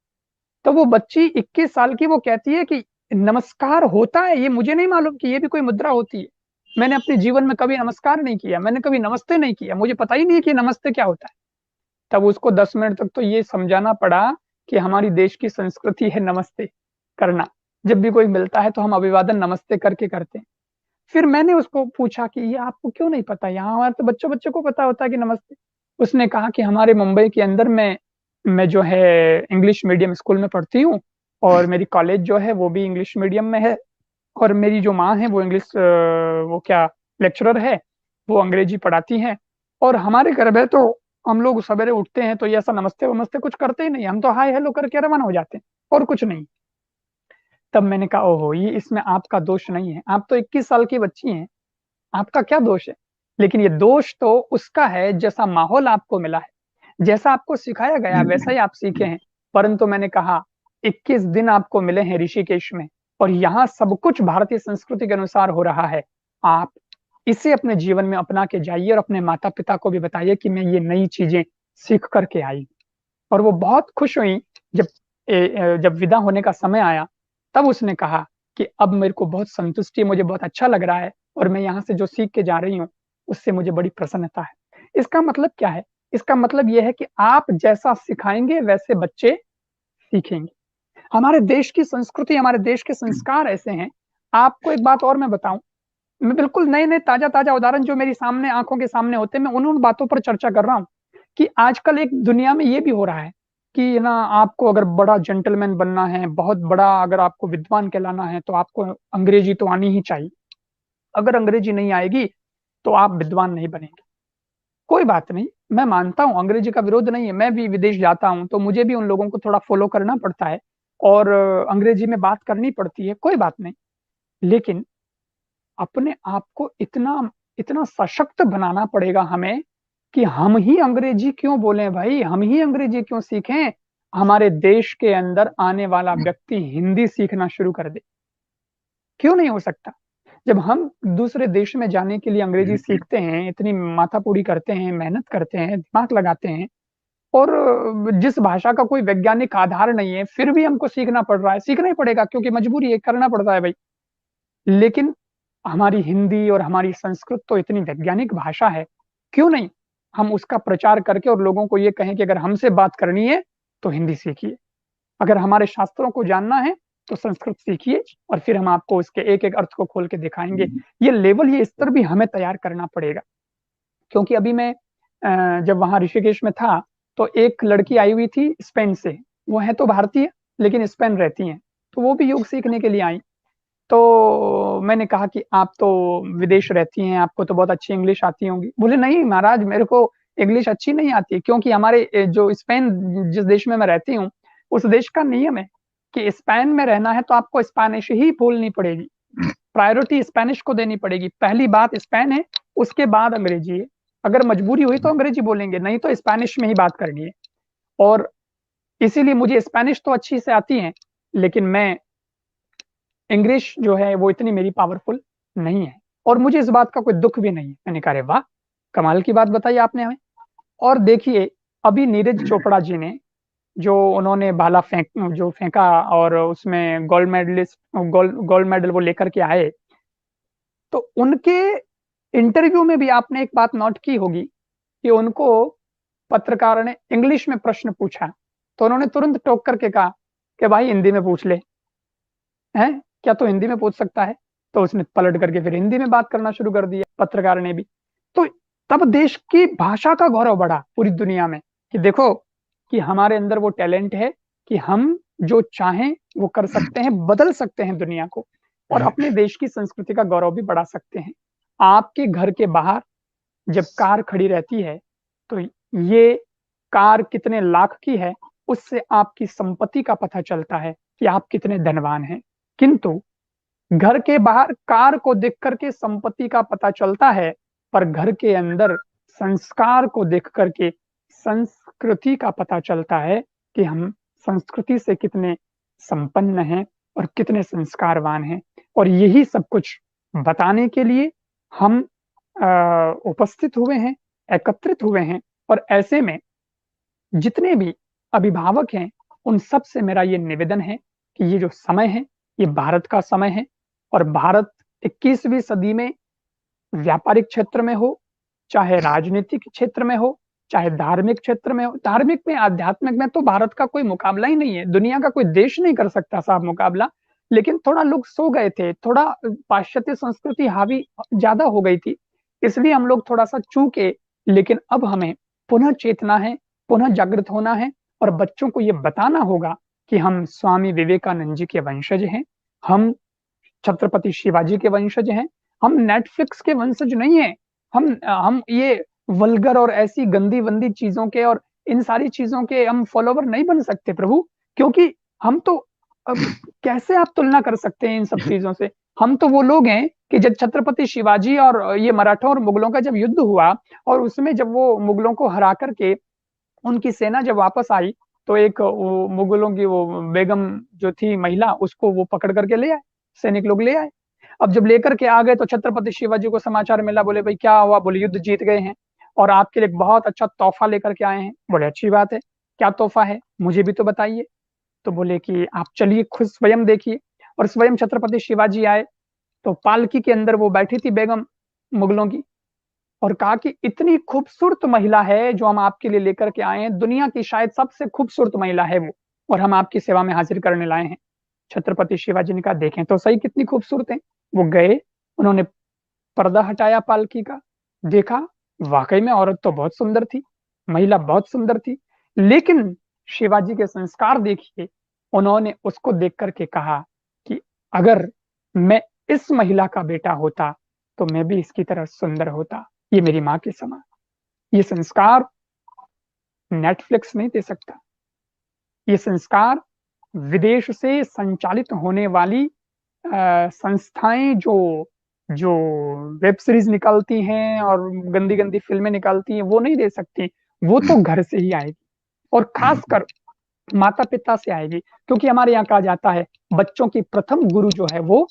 तो वो बच्ची 21 साल की, वो कहती है कि नमस्कार होता है, ये मुझे नहीं मालूम कि ये भी कोई मुद्रा होती है। मैंने अपने जीवन में कभी नमस्कार नहीं किया, मैंने कभी नमस्ते नहीं किया, मुझे पता ही नहीं कि नमस्ते क्या होता है। तब उसको 10 मिनट तक तो ये समझाना पड़ा कि हमारी देश की संस्कृति है नमस्ते करना। जब भी कोई मिलता है तो हम अभिवादन नमस्ते करके करते हैं। फिर मैंने उसको पूछा कि ये आपको क्यों नहीं पता, यहाँ हमारे तो बच्चों बच्चों को पता होता है कि नमस्ते। उसने कहा कि हमारे मुंबई के अंदर मैं जो है इंग्लिश मीडियम स्कूल में पढ़ती हूँ, और मेरी कॉलेज जो है वो भी इंग्लिश मीडियम में है, और मेरी जो माँ है वो इंग्लिश वो क्या लेक्चरर है, वो अंग्रेजी पढ़ाती हैं। और हमारे घर में तो हम लोग सवेरे उठते हैं तो ये ऐसा नमस्ते वमस्ते कुछ करते ही नहीं, हम तो हाय हेलो करके रवाना हो जाते हैं, और कुछ नहीं। तब मैंने कहा ओहो, ये इसमें आपका दोष नहीं है, आप तो 21 साल की बच्ची हैं, आपका क्या दोष है। लेकिन ये दोष तो उसका है जैसा माहौल आपको मिला है, जैसा आपको सिखाया गया वैसा ही आप सीखे हैं। परंतु मैंने कहा 21 दिन आपको मिले हैं ऋषिकेश में, और यहाँ सब कुछ भारतीय संस्कृति के अनुसार हो रहा है। आप इसे अपने जीवन में अपना के जाइए, और अपने माता पिता को भी बताइए कि मैं ये नई चीजें सीख करके आई। और वो बहुत खुश हुई। जब जब विदा होने का समय आया, तब उसने कहा कि अब मेरे को बहुत संतुष्टि है, मुझे बहुत अच्छा लग रहा है, और मैं यहाँ से जो सीख के जा रही हूँ उससे मुझे बड़ी प्रसन्नता है। इसका मतलब क्या है? इसका मतलब यह है कि आप जैसा सिखाएंगे वैसे बच्चे सीखेंगे। हमारे देश की संस्कृति, हमारे देश के संस्कार ऐसे हैं। आपको एक बात और मैं बताऊं, मैं बिल्कुल नए नए ताजा ताजा उदाहरण जो मेरी सामने आंखों के सामने होते हैं, मैं उन बातों पर चर्चा कर रहा हूँ कि आजकल एक दुनिया में ये भी हो रहा है कि ना, आपको अगर बड़ा जेंटलमैन बनना है, बहुत बड़ा अगर आपको विद्वान कहलाना है, तो आपको अंग्रेजी तो आनी ही चाहिए। अगर अंग्रेजी नहीं आएगी तो आप विद्वान नहीं बनेंगे। कोई बात नहीं, मैं मानता हूँ अंग्रेजी का विरोध नहीं है, मैं भी विदेश जाता हूँ तो मुझे भी उन लोगों को थोड़ा फॉलो करना पड़ता है, और अंग्रेजी में बात करनी पड़ती है, कोई बात नहीं। लेकिन अपने आप को इतना इतना सशक्त बनाना पड़ेगा हमें कि हम ही अंग्रेजी क्यों बोलें भाई, हम ही अंग्रेजी क्यों सीखें। हमारे देश के अंदर आने वाला व्यक्ति हिंदी सीखना शुरू कर दे, क्यों नहीं हो सकता। जब हम दूसरे देश में जाने के लिए अंग्रेजी सीखते हैं, इतनी माथापूरी करते हैं, मेहनत करते हैं, दिमाग लगाते हैं, और जिस भाषा का कोई वैज्ञानिक आधार नहीं है, फिर भी हमको सीखना पड़ रहा है, सीखना ही पड़ेगा क्योंकि मजबूरी है, करना पड़ता है भाई। लेकिन हमारी हिंदी और हमारी संस्कृत तो इतनी वैज्ञानिक भाषा है, क्यों नहीं हम उसका प्रचार करके और लोगों को ये कहें कि अगर हमसे बात करनी है तो हिंदी सीखिए, अगर हमारे शास्त्रों को जानना है तो संस्कृत सीखिए, और फिर हम आपको उसके एक एक अर्थ को खोल के दिखाएंगे। ये लेवल, ये स्तर भी हमें तैयार करना पड़ेगा। क्योंकि अभी मैं जब वहां ऋषिकेश में था तो एक लड़की आई हुई थी स्पेन से, वो है तो भारतीय लेकिन स्पेन रहती हैं, तो वो भी योग सीखने के लिए आई। तो मैंने कहा कि आप तो विदेश रहती हैं, आपको तो बहुत अच्छी इंग्लिश आती होंगी। बोले नहीं महाराज, मेरे को इंग्लिश अच्छी नहीं आती, क्योंकि हमारे जो स्पेन, जिस देश में मैं रहती हूँ, उस देश का नियम है कि स्पेन में रहना है तो आपको स्पेनिश ही बोलनी पड़ेगी, प्रायोरिटी स्पेनिश को देनी पड़ेगी। पहली बात स्पेन है, उसके बाद अंग्रेजी है। अगर मजबूरी हुई तो अंग्रेजी बोलेंगे, नहीं तो स्पेनिश में ही बात करनी है। और इसीलिए मुझे स्पेनिश तो अच्छी से आती है, लेकिन मैं इंग्लिश जो है वो इतनी मेरी पावरफुल नहीं है, और मुझे इस बात का कोई दुख भी नहीं है। मैंने कहा वाह, कमाल की बात बताई आपने हमें। और देखिए, अभी नीरज चोपड़ा जी ने जो उन्होंने भाला जो फेंका और उसमें गोल्ड मेडल वो लेकर के आए, तो उनके इंटरव्यू में भी आपने एक बात नोट की होगी कि उनको पत्रकार ने इंग्लिश में प्रश्न पूछा तो उन्होंने तुरंत टोक करके कहा कि भाई हिंदी में पूछ ले, हैं क्या तो हिंदी में पूछ सकता है? तो उसने पलट करके फिर हिंदी में बात करना शुरू कर दिया, पत्रकार ने भी। तो तब देश की भाषा का गौरव बढ़ा पूरी दुनिया में कि देखो कि हमारे अंदर वो टैलेंट है कि हम जो चाहें वो कर सकते हैं, बदल सकते हैं दुनिया को, और अपने देश की संस्कृति का गौरव भी बढ़ा सकते हैं। आपके घर के बाहर जब कार खड़ी रहती है तो ये कार कितने लाख की है, उससे आपकी संपत्ति का पता चलता है कि आप कितने धनवान हैं। किंतु घर के बाहर कार को देख करके संपत्ति का पता चलता है, पर घर के अंदर संस्कार को देख करके संस्कृति का पता चलता है कि हम संस्कृति से कितने संपन्न हैं और कितने संस्कारवान हैं। और यही सब कुछ बताने के लिए हम उपस्थित हुए हैं, एकत्रित हुए हैं। और ऐसे में जितने भी अभिभावक हैं उन सब से मेरा ये निवेदन है कि ये जो समय है ये भारत का समय है, और भारत 21वीं सदी में व्यापारिक क्षेत्र में हो, चाहे राजनीतिक क्षेत्र में हो, चाहे धार्मिक क्षेत्र में हो, धार्मिक में, आध्यात्मिक में तो भारत का कोई मुकाबला ही नहीं है, दुनिया का कोई देश नहीं कर सकता साहब मुकाबला। लेकिन थोड़ा लोग सो गए थे, थोड़ा पाश्चात्य संस्कृति हावी ज्यादा हो गई थी, इसलिए हम लोग थोड़ा सा चूके। लेकिन अब हमें पुनः चेतना है, पुनः जागृत होना है, और बच्चों को ये बताना होगा कि हम स्वामी विवेकानंद जी के वंशज हैं, हम छत्रपति शिवाजी के वंशज हैं, हम नेटफ्लिक्स के वंशज नहीं हैं, हम ये वल्गर और ऐसी गंदी वंदी चीजों के और इन सारी चीजों के हम फॉलोवर नहीं बन सकते प्रभु। क्योंकि हम तो अब कैसे आप तुलना कर सकते हैं इन सब चीजों से? हम तो वो लोग हैं कि जब छत्रपति शिवाजी और ये मराठों और मुगलों का जब युद्ध हुआ, और उसमें जब वो मुगलों को हरा करके उनकी सेना जब वापस आई, तो एक वो मुगलों की वो बेगम जो थी महिला, उसको वो पकड़ करके ले आए, सैनिक लोग ले आए। अब जब लेकर के आ गए तो छत्रपति शिवाजी को समाचार मिला, बोले भाई क्या हुआ? बोले युद्ध जीत गए हैं और आपके लिए बहुत अच्छा तोहफा लेकर के आए हैं। बोले अच्छी बात है, क्या तोहफा है मुझे भी तो बताइए। तो बोले कि आप चलिए खुद स्वयं देखिए। और स्वयं छत्रपति शिवाजी आए तो पालकी के अंदर वो बैठी थी बेगम मुगलों की, और कहा कि इतनी खूबसूरत महिला है जो हम आपके लिए लेकर के आए हैं, दुनिया की शायद सबसे खूबसूरत महिला है वो, और हम आपकी सेवा में हाजिर करने लाए हैं। छत्रपति शिवाजी ने कहा देखें तो सही कितनी खूबसूरत है। वो गए, उन्होंने पर्दा हटाया पालकी का, देखा वाकई में औरत तो बहुत सुंदर थी, महिला बहुत सुंदर थी। लेकिन शिवाजी के संस्कार देखिए, उन्होंने उसको देख करके कहा कि अगर मैं इस महिला का बेटा होता तो मैं भी इसकी तरह सुंदर होता, ये मेरी माँ के समान। ये संस्कार नेटफ्लिक्स नहीं दे सकता, ये संस्कार विदेश से संचालित होने वाली संस्थाएं जो जो वेब सीरीज निकालती हैं और गंदी गंदी फिल्में निकालती हैं वो नहीं दे सकती। वो तो घर से ही आएगी, और खासकर माता पिता से आएगी। क्योंकि हमारे यहाँ कहा जाता है बच्चों की प्रथम गुरु जो है वो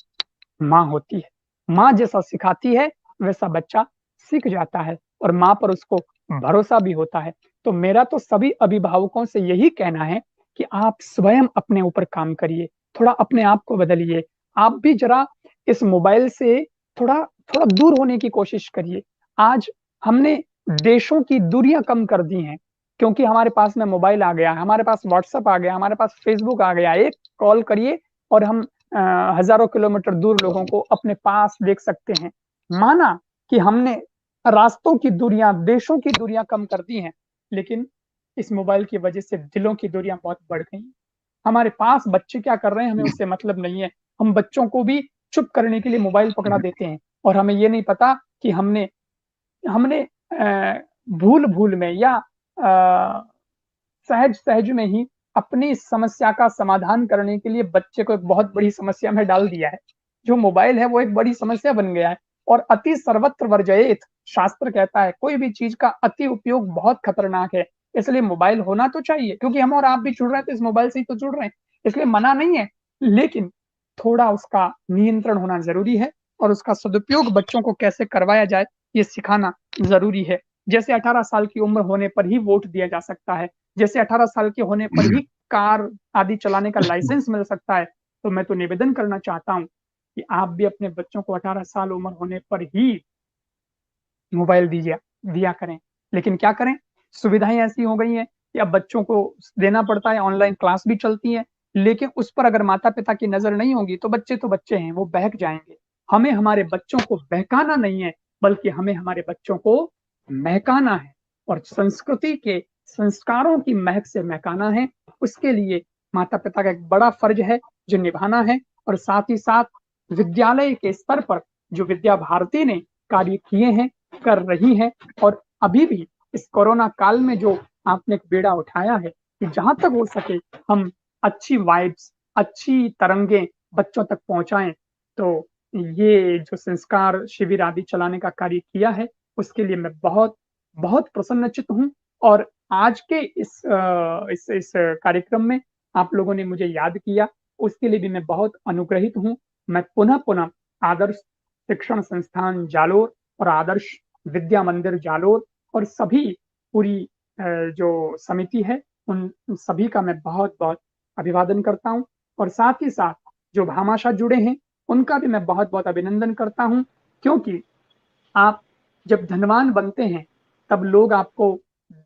माँ होती है। माँ जैसा सिखाती है वैसा बच्चा सीख जाता है और माँ पर उसको भरोसा भी होता है। तो मेरा तो सभी अभिभावकों से यही कहना है कि आप स्वयं अपने ऊपर काम करिए, थोड़ा अपने आप को बदलिए। आप भी ज़रा इस मोबाइल से थोड़ा थोड़ा दूर होने की कोशिश करिए। आज हमने देशों की दूरियाँ कम कर दी हैं, क्योंकि हमारे पास में मोबाइल आ गया, हमारे पास व्हाट्सएप आ गया, हमारे पास फेसबुक आ गया। एक कॉल करिए और हम हज़ारों किलोमीटर दूर लोगों को अपने पास देख सकते हैं। माना कि हमने रास्तों की दूरियाँ, देशों की दूरियाँ कम कर दी हैं, लेकिन इस मोबाइल की वजह से दिलों की दूरियाँ बहुत बढ़ गई हैं। हमारे पास बच्चे क्या कर रहे हैं, हमें उससे मतलब नहीं है। हम बच्चों को भी चुप करने के लिए मोबाइल पकड़ा देते हैं और हमें ये नहीं पता कि हमने हमने भूल-भूल में या सहज-सहज में ही अपनी इस समस्या का समाधान करने के लिए बच्चे को एक बहुत बड़ी समस्या में डाल दिया है। जो मोबाइल है वो एक बड़ी समस्या बन गया है और अति सर्वत्र वर्जयेत शास्त्र कहता है, कोई भी चीज़ का अति उपयोग बहुत खतरनाक है। इसलिए मोबाइल होना तो चाहिए, क्योंकि हम और आप भी जुड़ रहे हैं तो इस मोबाइल से ही तो जुड़ रहे हैं। इसलिए मना नहीं है, लेकिन थोड़ा उसका नियंत्रण होना ज़रूरी है और उसका सदुपयोग बच्चों को कैसे करवाया जाए, ये सिखाना ज़रूरी है। जैसे 18 साल की उम्र होने पर ही वोट दिया जा सकता है, जैसे 18 साल के होने पर ही कार आदि चलाने का लाइसेंस मिल सकता है, तो मैं तो निवेदन करना चाहता हूँ कि आप भी अपने बच्चों को 18 साल उम्र होने पर ही मोबाइल दिया करें। लेकिन क्या करें, सुविधाएँ ऐसी हो गई हैं कि अब बच्चों को देना पड़ता है, ऑनलाइन क्लास भी चलती है, लेकिन उस पर अगर माता-पिता की नज़र नहीं होगी, तो बच्चे हैं, वो बहक जाएँगे। हमें हमारे बच्चों को बहकाना नहीं है, बल्कि हमें हमारे बच्चों को महकाना है और संस्कृति के संस्कारों की महक से महकाना है। उसके लिए माता-पिता का एक बड़ा फ़र्ज़ है, जो निभाना है और साथ ही साथ विद्यालय के स्तर पर जो विद्या भारती ने कार्य किए हैं, कर रही हैं और अभी भी इस कोरोना काल में जो आपने एक बीड़ा उठाया है कि जहाँ तक हो सके हम अच्छी वाइब्स, अच्छी तरंगें बच्चों तक पहुँचाएँ। तो ये जो संस्कार शिविर आदि चलाने का कार्य किया है, उसके लिए मैं बहुत, बहुत प्रसन्नचित्त हूँ और आज के इस कार्यक्रम में आप लोगों ने मुझे याद किया, उसके लिए भी मैं बहुत अनुग्रहित हूँ। मैं पुनः-पुनः आदर्श शिक्षण संस्थान जालोर और आदर्श विद्या मंदिर जालोर और सभी पूरी जो समिति है, उन सभी का मैं बहुत-बहुत अभिवादन करता हूँ और साथ ही साथ जो भामाशाह जुड़े हैं, उनका भी मैं बहुत-बहुत अभिनंदन करता हूँ, क्योंकि आप जब धनवान बनते हैं, तब लोग आपको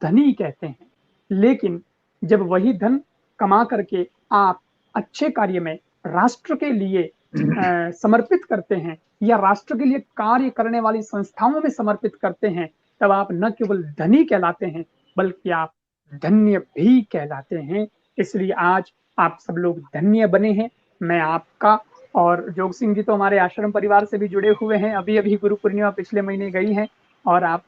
धनी कहते हैं। लेकिन जब वही धन कमा करके आप अच्छे कार्य में राष्ट्र के लिए समर्पित करते हैं या राष्ट्र के लिए कार्य करने वाली संस्थाओं में समर्पित करते हैं, तब आप न केवल धनी कहलाते हैं, बल्कि आप धन्य भी कहलाते हैं। इसलिए आज आप सब लोग धन्य बने हैं। मैं आपका और जोग सिंह जी तो हमारे आश्रम परिवार से भी जुड़े हुए हैं। अभी-अभी गुरु पूर्णिमा पिछले महीने गई है और आप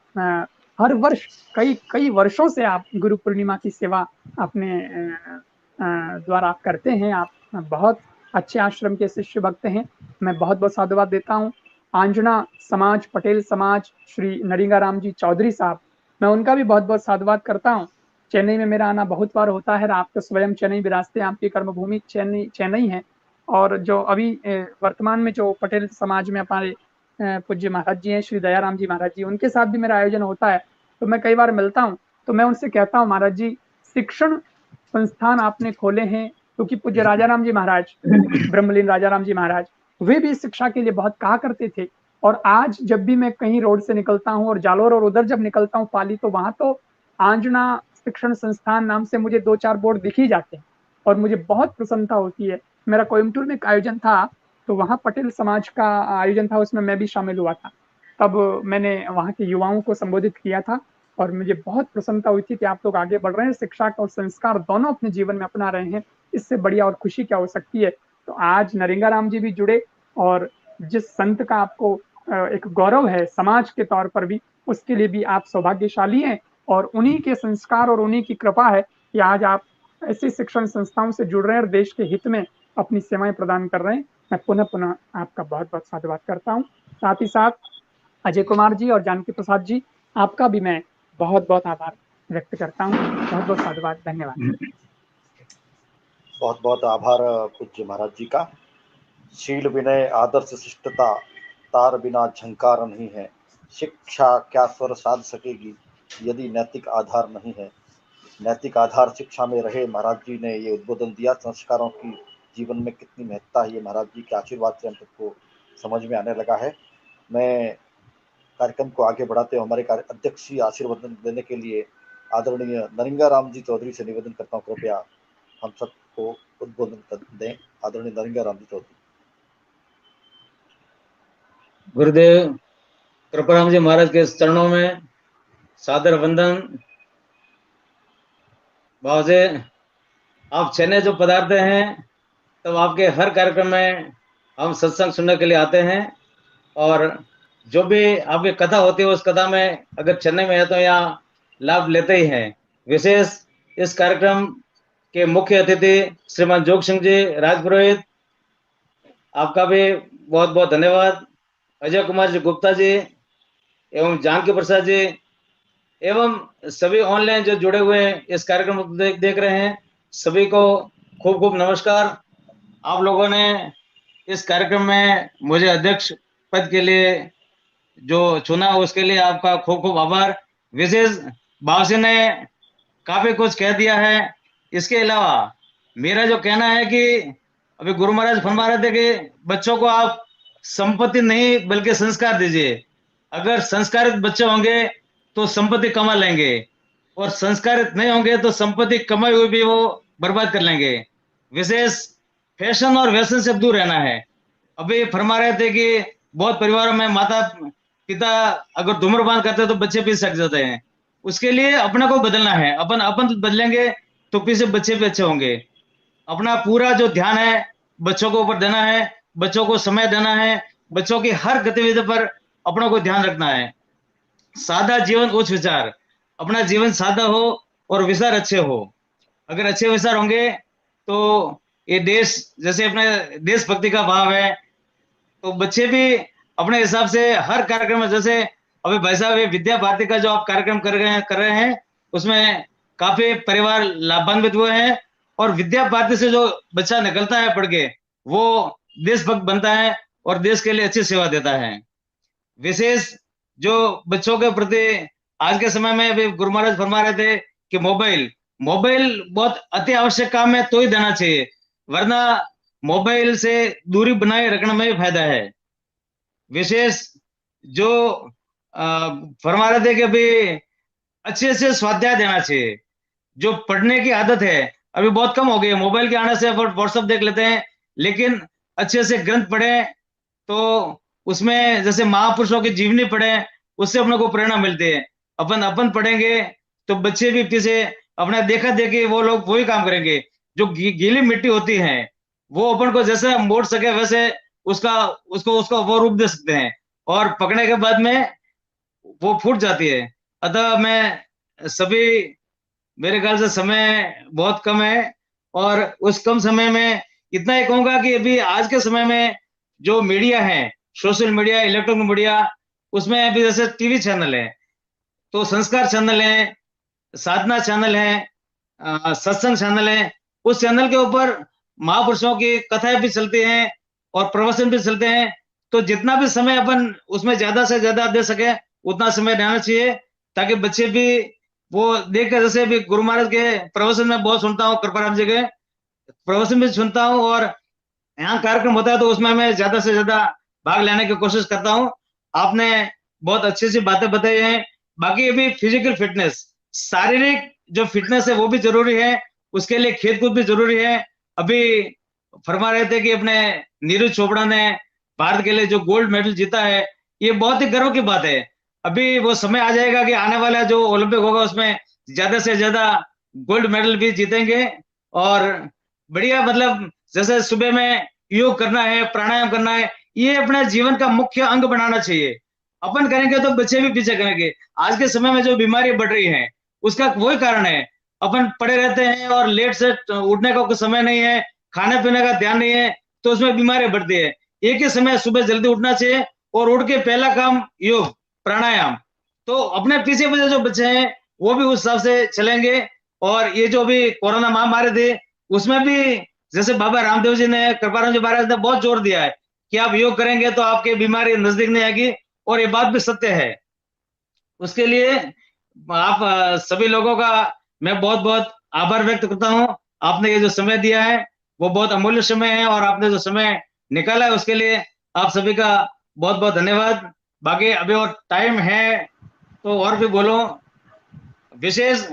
हर वर्ष कई वर्षों से आप गुरु पूर्णिमा की सेवा अपने द्वारा आप करते हैं। आप बहुत अच्छे आश्रम के शिष्य भक्त हैं। मैं बहुत-बहुत साधुवाद देता हूँ। आंजना समाज, पटेल समाज, श्री नरिंगाराम जी चौधरी साहब, मैं उनका भी बहुत-बहुत साधुवाद करता हूँ। चेन्नई में मेरा आना बहुत बार होता है। आप तो स्वयं चेन्नई विरासतें, आपकी कर्मभूमि चेन्नई है और जो अभी वर्तमान में जो पटेल समाज में हमारे पूज्य महाराज जी हैं, श्री दयाराम जी महाराज जी, उनके साथ भी मेरा आयोजन होता है, तो मैं कई बार मिलता हूँ। तो मैं उनसे कहता हूँ, महाराज जी, शिक्षण संस्थान आपने खोले हैं, क्योंकि पूज्य राजाराम जी महाराज, ब्रह्मलीन राजाराम जी महाराज, वे भी शिक्षा के लिए बहुत कहा करते थे। और आज जब भी मैं कहीं रोड से निकलता हूँ और जालोर और उधर जब निकलता हूँ पाली, तो वहां तो आंजना शिक्षण संस्थान नाम से मुझे 2-4 बोर्ड दिख ही जाते हैं और मुझे बहुत प्रसन्नता होती है। मेरा कोयम्बटूर में एक आयोजन था, तो वहाँ पटेल समाज का आयोजन था, उसमें मैं भी शामिल हुआ था। तब मैंने वहाँ के युवाओं को संबोधित किया था और मुझे बहुत प्रसन्नता हुई थी कि आप लोग आगे बढ़ रहे हैं, शिक्षा और संस्कार दोनों अपने जीवन में अपना रहे हैं। इससे बढ़िया और खुशी क्या हो सकती है। तो आज नरेंगाराम जी भी जुड़े और जिस संत का आपको एक गौरव है समाज के तौर पर भी, उसके लिए भी आप सौभाग्यशाली हैं और उन्हीं के संस्कार और उन्हीं की कृपा है कि आज आप ऐसी शिक्षण संस्थाओं से जुड़ रहे हैं और देश के हित में अपनी सेवाएं प्रदान कर रहे हैं। मैं पुनः आपका बहुत-बहुत साधुवाद करता हूँ। साथ ही साथ अजय कुमार जी और जानकी प्रसाद जी, आपका भी मैं बहुत-बहुत आभार व्यक्त करता हूँ। बहुत-बहुत साधुवाद, धन्यवाद। बहुत बहुत आभार पूज्य महाराज जी का। शील विनय आदर्श शिष्टता तार बिना झंकार नहीं है। शिक्षा क्या स्वर साध सकेगी यदि नैतिक आधार नहीं है। नैतिक आधार शिक्षा में रहे। महाराज जी ने ये उद्बोधन दिया। संस्कारों की जीवन में कितनी महत्ता है, ये महाराज जी के आशीर्वाद से हम सबको समझ में आने लगा है। मैं कार्यक्रम को आगे बढ़ाते हुए हमारे अध्यक्ष जी आशीर्वाद देने के लिए आदरणीय नरिंगा राम जी चौधरी से निवेदन करता हूँ, कृपया हम सबको उद्बोधन दें। आदरणीय नरिंगा राम जी चौधरी। गुरुदेव कृपाराम जी महाराज के चरणों में सादर वंदन। बाबा आप चेन्नई जो पधारते हैं तब आपके हर कार्यक्रम में हम सत्संग सुनने के लिए आते हैं, और जो भी आपकी कथा होती है उस कथा में अगर चेन्नई में है तो यहाँ लाभ लेते ही हैं। विशेष इस कार्यक्रम के मुख्य अतिथि श्रीमान जोग सिंह जी राजपुरोहित, आपका भी बहुत बहुत धन्यवाद। अजय कुमार जी गुप्ता जी एवं जानकी प्रसाद जी एवं सभी ऑनलाइन जो जुड़े हुए इस कार्यक्रम को देख रहे हैं, सभी को खूब खूब नमस्कार। आप लोगों ने इस कार्यक्रम में मुझे अध्यक्ष पद के लिए जो चुना उसके लिए आपका खूब खूब आभार। विशेष बाबा ने काफी कुछ कह दिया है। इसके अलावा मेरा जो कहना है कि अभी गुरु महाराज फरमा रहे थे कि बच्चों को आप संपत्ति नहीं बल्कि संस्कार दीजिए। अगर संस्कारित बच्चे होंगे तो संपत्ति कमा लेंगे, और संस्कारित नहीं होंगे तो संपत्ति कमाई हुई भी वो बर्बाद कर लेंगे। विशेष फैशन और व्यसन से दूर रहना है। अभी फरमा रहे थे कि बहुत परिवारों में माता पिता अगर धूम्रपान करते हैं तो बच्चे पी सक जाते हैं। उसके लिए अपने को बदलना है। अपन बदलेंगे तो पीछे बच्चे भी अच्छे होंगे। अपना पूरा जो ध्यान है बच्चों को ऊपर देना है, बच्चों को समय देना है, बच्चों की हर गतिविधि पर अपनों को ध्यान रखना है। सादा जीवन उच्च विचार, अपना जीवन सादा हो और विचार अच्छे हो। अगर अच्छे विचार होंगे तो ये देश, जैसे अपने देशभक्ति का भाव है, तो बच्चे भी अपने हिसाब से हर कार्यक्रम में, जैसे अभी भाई साहब ये विद्या भारती का जो आप कार्यक्रम कर रहे हैं उसमें काफी परिवार लाभान्वित हुए हैं, और विद्या भारती से जो बच्चा निकलता है पढ़ के वो देशभक्त बनता है और देश के लिए अच्छी सेवा देता है। विशेष जो बच्चों के प्रति आज के समय में भी गुरु महाराज फरमा रहे थे कि मोबाइल बहुत अति आवश्यक काम है तो ही देना चाहिए, वरना मोबाइल से दूरी बनाए रखने में फायदा है। विशेष जो फरमा रहे थे कि अभी अच्छे से स्वाध्याय देना चाहिए। जो पढ़ने की आदत है अभी बहुत कम हो गई है, मोबाइल के आने से व्हाट्सएप देख लेते हैं, लेकिन अच्छे से ग्रंथ पढ़े तो उसमें जैसे महापुरुषों की जीवनी पढ़े, उससे अपने को प्रेरणा मिलती है। अपन पढ़ेंगे तो बच्चे भी पीछे अपने देखा देखी वो लोग वही काम करेंगे। जो गीली मिट्टी होती है वो अपन को जैसे मोड़ सके वैसे उसको वो रूप दे सकते हैं, और पकड़ने के बाद में वो फूट जाती है। अतः मैं सभी, मेरे ख्याल से समय बहुत कम है, और उस कम समय में इतना ही कहूंगा कि अभी आज के समय में जो मीडिया है, सोशल मीडिया, इलेक्ट्रॉनिक मीडिया, उसमें अभी जैसे टीवी चैनल है तो संस्कार चैनल है, साधना चैनल है, सत्संग चैनल है। उस चैनल के ऊपर महापुरुषों की कथाएं भी चलती हैं और प्रवचन भी चलते हैं। तो जितना भी समय अपन उसमें ज्यादा से ज्यादा दे सके उतना समय देना चाहिए, ताकि बच्चे भी वो देखकर, जैसे भी गुरु महाराज के प्रवचन में बहुत सुनता हूँ, कृपाराम जी के प्रवचन भी सुनता हूँ, और यहाँ कार्यक्रम होता है तो उसमें मैं ज्यादा से ज्यादा भाग लेने की कोशिश करता हूँ। आपने बहुत अच्छी सी बातें बताई हैं। बाकी अभी फिजिकल फिटनेस, शारीरिक जो फिटनेस है वो भी जरूरी है, उसके लिए खेल कूद भी जरूरी है। अभी फरमा रहे थे कि अपने नीरज चोपड़ा ने भारत के लिए जो गोल्ड मेडल जीता है, ये बहुत ही गर्व की बात है। अभी वो समय आ जाएगा कि आने वाला जो ओलंपिक होगा उसमें ज्यादा से ज्यादा गोल्ड मेडल भी जीतेंगे। और बढ़िया, मतलब जैसे सुबह में योग करना है, प्राणायाम करना है, ये अपने जीवन का मुख्य अंग बनाना चाहिए। अपन करेंगे तो बच्चे भी पीछे करेंगे। आज के समय में जो बीमारी बढ़ रही है उसका वही कारण है, अपन पड़े रहते हैं और लेट से उठने का कोई समय नहीं है, खाने पीने का ध्यान नहीं है, तो उसमें बीमारी बढ़ती है। एक ही समय सुबह जल्दी उठना चाहिए और उठ के पहला काम योग प्राणायाम। तो अपने पीछे पीछे जो बच्चे हैं वो भी उस हिसाब से चलेंगे। और ये जो भी कोरोना महामारी थी उसमें भी जैसे बाबा रामदेव जी ने, कृपाराम जी महाराज ने बहुत जोर दिया है कि आप योग करेंगे तो आपकी बीमारी नजदीक नहीं आएगी, और ये बात भी सत्य है। उसके लिए आप सभी लोगों का मैं बहुत बहुत आभार व्यक्त करता हूं। आपने ये जो समय दिया है वो बहुत अमूल्य समय है, और आपने जो समय निकाला है उसके लिए आप सभी का बहुत बहुत धन्यवाद। बाकी अभी और टाइम है तो और भी बोलो। विशेष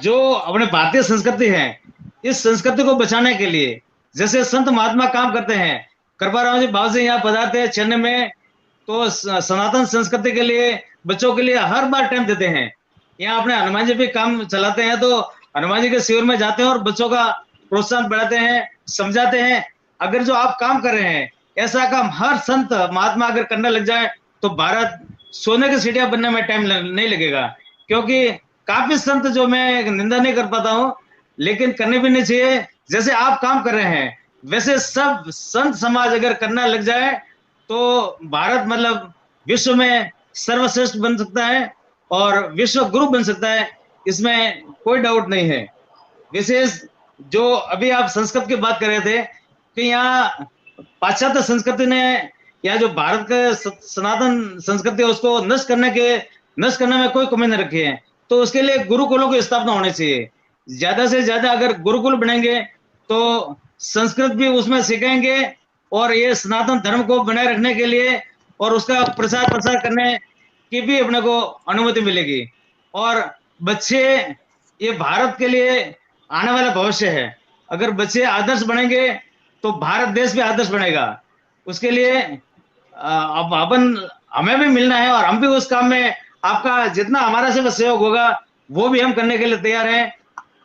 जो अपने भारतीय संस्कृति है, इस संस्कृति को बचाने के लिए जैसे संत महात्मा काम करते हैं, कृपाराम जी बाबू जी यहाँ पधारते हैं चेन्नई में, तो सनातन संस्कृति के लिए बच्चों के लिए हर बार टाइम देते हैं। यहाँ अपने हनुमान जी भी काम चलाते हैं, तो हनुमान जी के शिविर में जाते हैं और बच्चों का प्रोत्साहन बढ़ाते हैं, समझाते हैं। अगर जो आप काम कर रहे हैं ऐसा काम हर संत महात्मा अगर करने लग जाए तो भारत सोने की सीढ़ियां बनने में टाइम नहीं लगेगा। क्योंकि काफी संत जो मैं निंदा नहीं कर पाता हूँ, लेकिन करने भी नहीं चाहिए। जैसे आप काम कर रहे हैं वैसे सब संत समाज अगर करना लग जाए तो भारत मतलब विश्व में सर्वश्रेष्ठ बन सकता है और विश्व गुरु बन सकता है, इसमें कोई डाउट नहीं है। विशेष जो अभी आप संस्कृत की बात कर रहे थे कि यहाँ पाश्चात्य संस्कृति ने या जो भारत का सनातन संस्कृति है उसको नष्ट करने में कोई कमी नहीं रखी है, तो उसके लिए गुरुकुलों की स्थापना होनी चाहिए। ज्यादा से ज्यादा अगर गुरुकुल बनेंगे तो संस्कृत भी उसमें सीखेंगे, और ये सनातन धर्म को बनाए रखने के लिए और उसका प्रसार प्रसार करने की भी अपने को अनुमति मिलेगी। और बच्चे ये भारत के लिए आने वाला भविष्य है। अगर बच्चे आदर्श बनेंगे तो भारत देश भी आदर्श बनेगा। उसके लिए अब अपन हमें भी मिलना है, और हम भी उस काम में आपका जितना हमारा से सहयोग होगा वो भी हम करने के लिए तैयार हैं।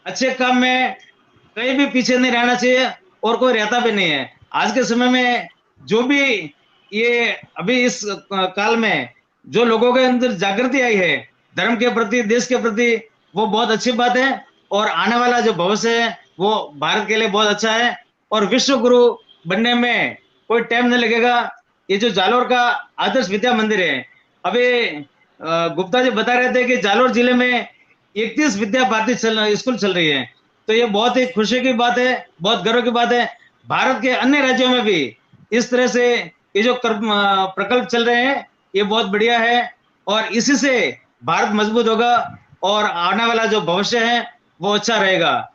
अच्छे काम में कहीं भी पीछे नहीं रहना चाहिए, और कोई रहता भी नहीं है। आज के समय में जो भी ये अभी इस काल में जो लोगों के अंदर जागृति आई है धर्म के प्रति, देश के प्रति, वो बहुत अच्छी बात है। और आने वाला जो भविष्य है वो भारत के लिए बहुत अच्छा है, और विश्व गुरु बनने में कोई टाइम नहीं लगेगा। ये जो जालोर का आदर्श विद्या मंदिर है, अभी गुप्ता जी बता रहे थे कि जालोर जिले में 31 विद्या भारती स्कूल चल रही है, तो ये बहुत ही खुशी की बात है, बहुत गर्व की बात है। भारत के अन्य राज्यों में भी इस तरह से ये जो प्रकल्प चल रहे हैं ये बहुत बढ़िया है, और इसी से भारत मजबूत होगा और आने वाला जो भविष्य है वो अच्छा रहेगा।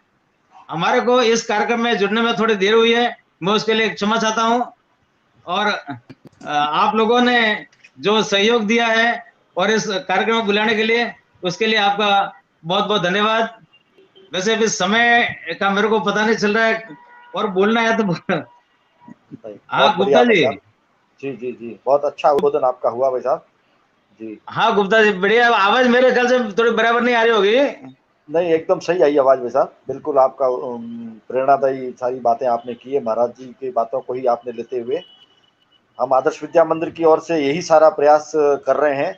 हमारे को इस कार्यक्रम में जुड़ने में थोड़ी देर हुई है, मैं उसके लिए क्षमा चाहता हूं। और आप लोगों ने जो सहयोग दिया है और इस कार्यक्रम में बुलाने के लिए, उसके लिए आपका बहुत बहुत धन्यवाद। वैसे भी समय का मेरे को पता नहीं चल रहा है, और बोलना है तो हाँ गुप्ता जी। जी जी जी, बहुत अच्छा उद्बोधन आपका हुआ भाई साहब जी। हाँ गुप्ता जी, बढ़िया। आवाज मेरे ख्याल से थोड़ी बराबर नहीं आ रही होगी। नहीं, एकदम सही आई आवाज भाई साहब, बिल्कुल आपका प्रेरणादायी सारी बातें आपने की है, महाराज जी की बातों को ही आपने लेते हुए हम आदर्श विद्या मंदिर की ओर से यही सारा प्रयास कर रहे हैं।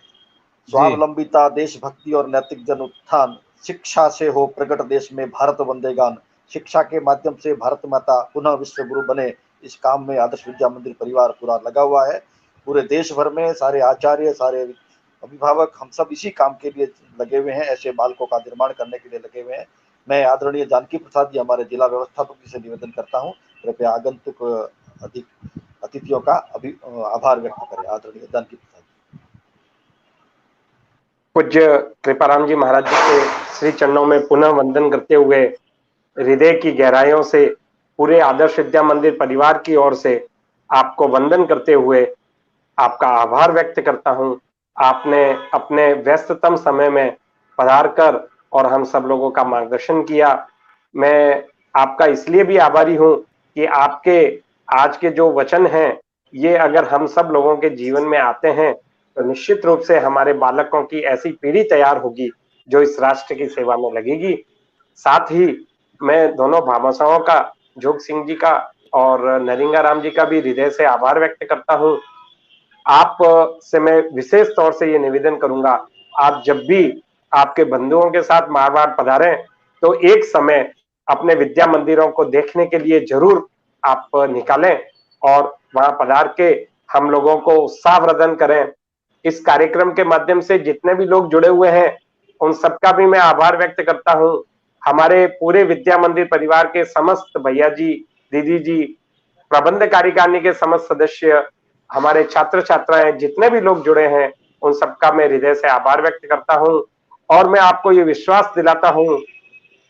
स्वावलंबिता, देशभक्ति और नैतिक जन उत्थान, शिक्षा से हो प्रकट देश में भारत वंदेगान, शिक्षा के माध्यम से भारत माता पुनः विश्व गुरु बने, इस काम में आदर्श विद्या मंदिर परिवार पूरा लगा हुआ है। पूरे देश भर में सारे आचार्य, सारे अभिभावक, हम सब इसी काम के लिए लगे हुए हैं, ऐसे बालकों का निर्माण करने के लिए लगे हुए हैं। मैं आदरणीय जानकी प्रसाद जी हमारे जिला व्यवस्थापक जी से निवेदन करता हूँ, कृपया आगंतुक अतिथियों का आभार व्यक्त करें। आदरणीय जानकी प्रसाद। पूज्य कृपाराम जी महाराज जी के श्री चरणों में पुनः वंदन करते हुए हृदय की गहराइयों से पूरे आदर्श विद्या मंदिर परिवार की ओर से आपको वंदन करते हुए आपका आभार व्यक्त करता हूं। आपने अपने व्यस्ततम समय में पधार कर और हम सब लोगों का मार्गदर्शन किया। मैं आपका इसलिए भी आभारी हूं कि आपके आज के जो वचन हैं ये अगर हम सब लोगों के जीवन में आते हैं तो निश्चित रूप से हमारे बालकों की ऐसी पीढ़ी तैयार होगी जो इस राष्ट्र की सेवा में लगेगी। साथ ही मैं दोनों भामाशाहों का, जोग सिंह जी का और नरिंगा राम जी का भी हृदय से आभार व्यक्त करता हूं। आप से मैं विशेष तौर से ये निवेदन करूंगा, आप जब भी आपके बंधुओं के साथ मारवाड़ पधारें तो एक समय अपने विद्या मंदिरों को देखने के लिए जरूर आप निकालें और वहां पधार के हम लोगों को उत्साहवर्धन करें। इस कार्यक्रम के माध्यम से जितने भी लोग जुड़े हुए हैं उन सबका भी मैं आभार व्यक्त करता हूं। हमारे पूरे विद्या मंदिर परिवार के समस्त भैया जी, दीदी जी, प्रबंध कार्यकारिणी के समस्त सदस्य, हमारे छात्र छात्राएं, जितने भी लोग जुड़े हैं, उन सबका मैं हृदय से आभार व्यक्त करता हूं। और मैं आपको ये विश्वास दिलाता हूं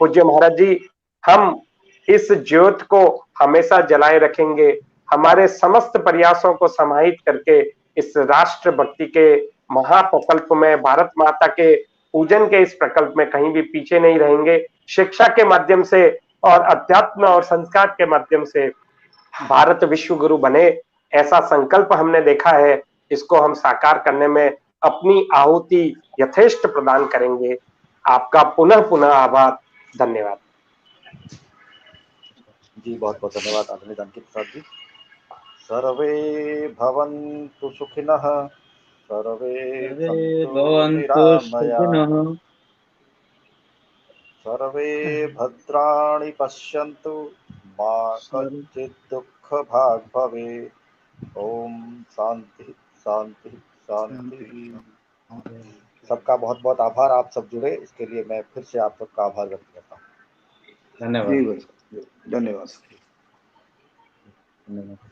पूज्य महाराज जी, हम इस ज्योत को हमेशा जलाए रखेंगे। हमारे समस्त प्रयासों को समाहित करके इस राष्ट्र भक्ति के महाप्रकल्प में, भारत माता के पूजन के इस प्रकल्प में कहीं भी पीछे नहीं रहेंगे। शिक्षा के माध्यम से और अध्यात्म और संस्कार के माध्यम से भारत विश्व गुरु बने, ऐसा संकल्प हमने देखा है। इसको हम साकार करने में अपनी आहुति यथेष्ट प्रदान करेंगे। आपका पुनः पुनः आभार, धन्यवाद जी। बहुत बहुत धन्यवाद आदरणीय जानकी प्रसाद जी। सर्वे भवन्तु सुखिनः, सर्वे सन्तु भवन्तु निरामया, सुखिनः, सर्वे भद्राणि पश्यन्तु, मा कश्चित् दुःखभाग् भवेत्। ओम शांति शांति शांति। सबका बहुत बहुत आभार, आप सब जुड़े इसके लिए मैं फिर से आप सबका आभार व्यक्त करता हूँ। धन्यवाद। जी भाई साहब, धन्यवाद। धन्यवाद।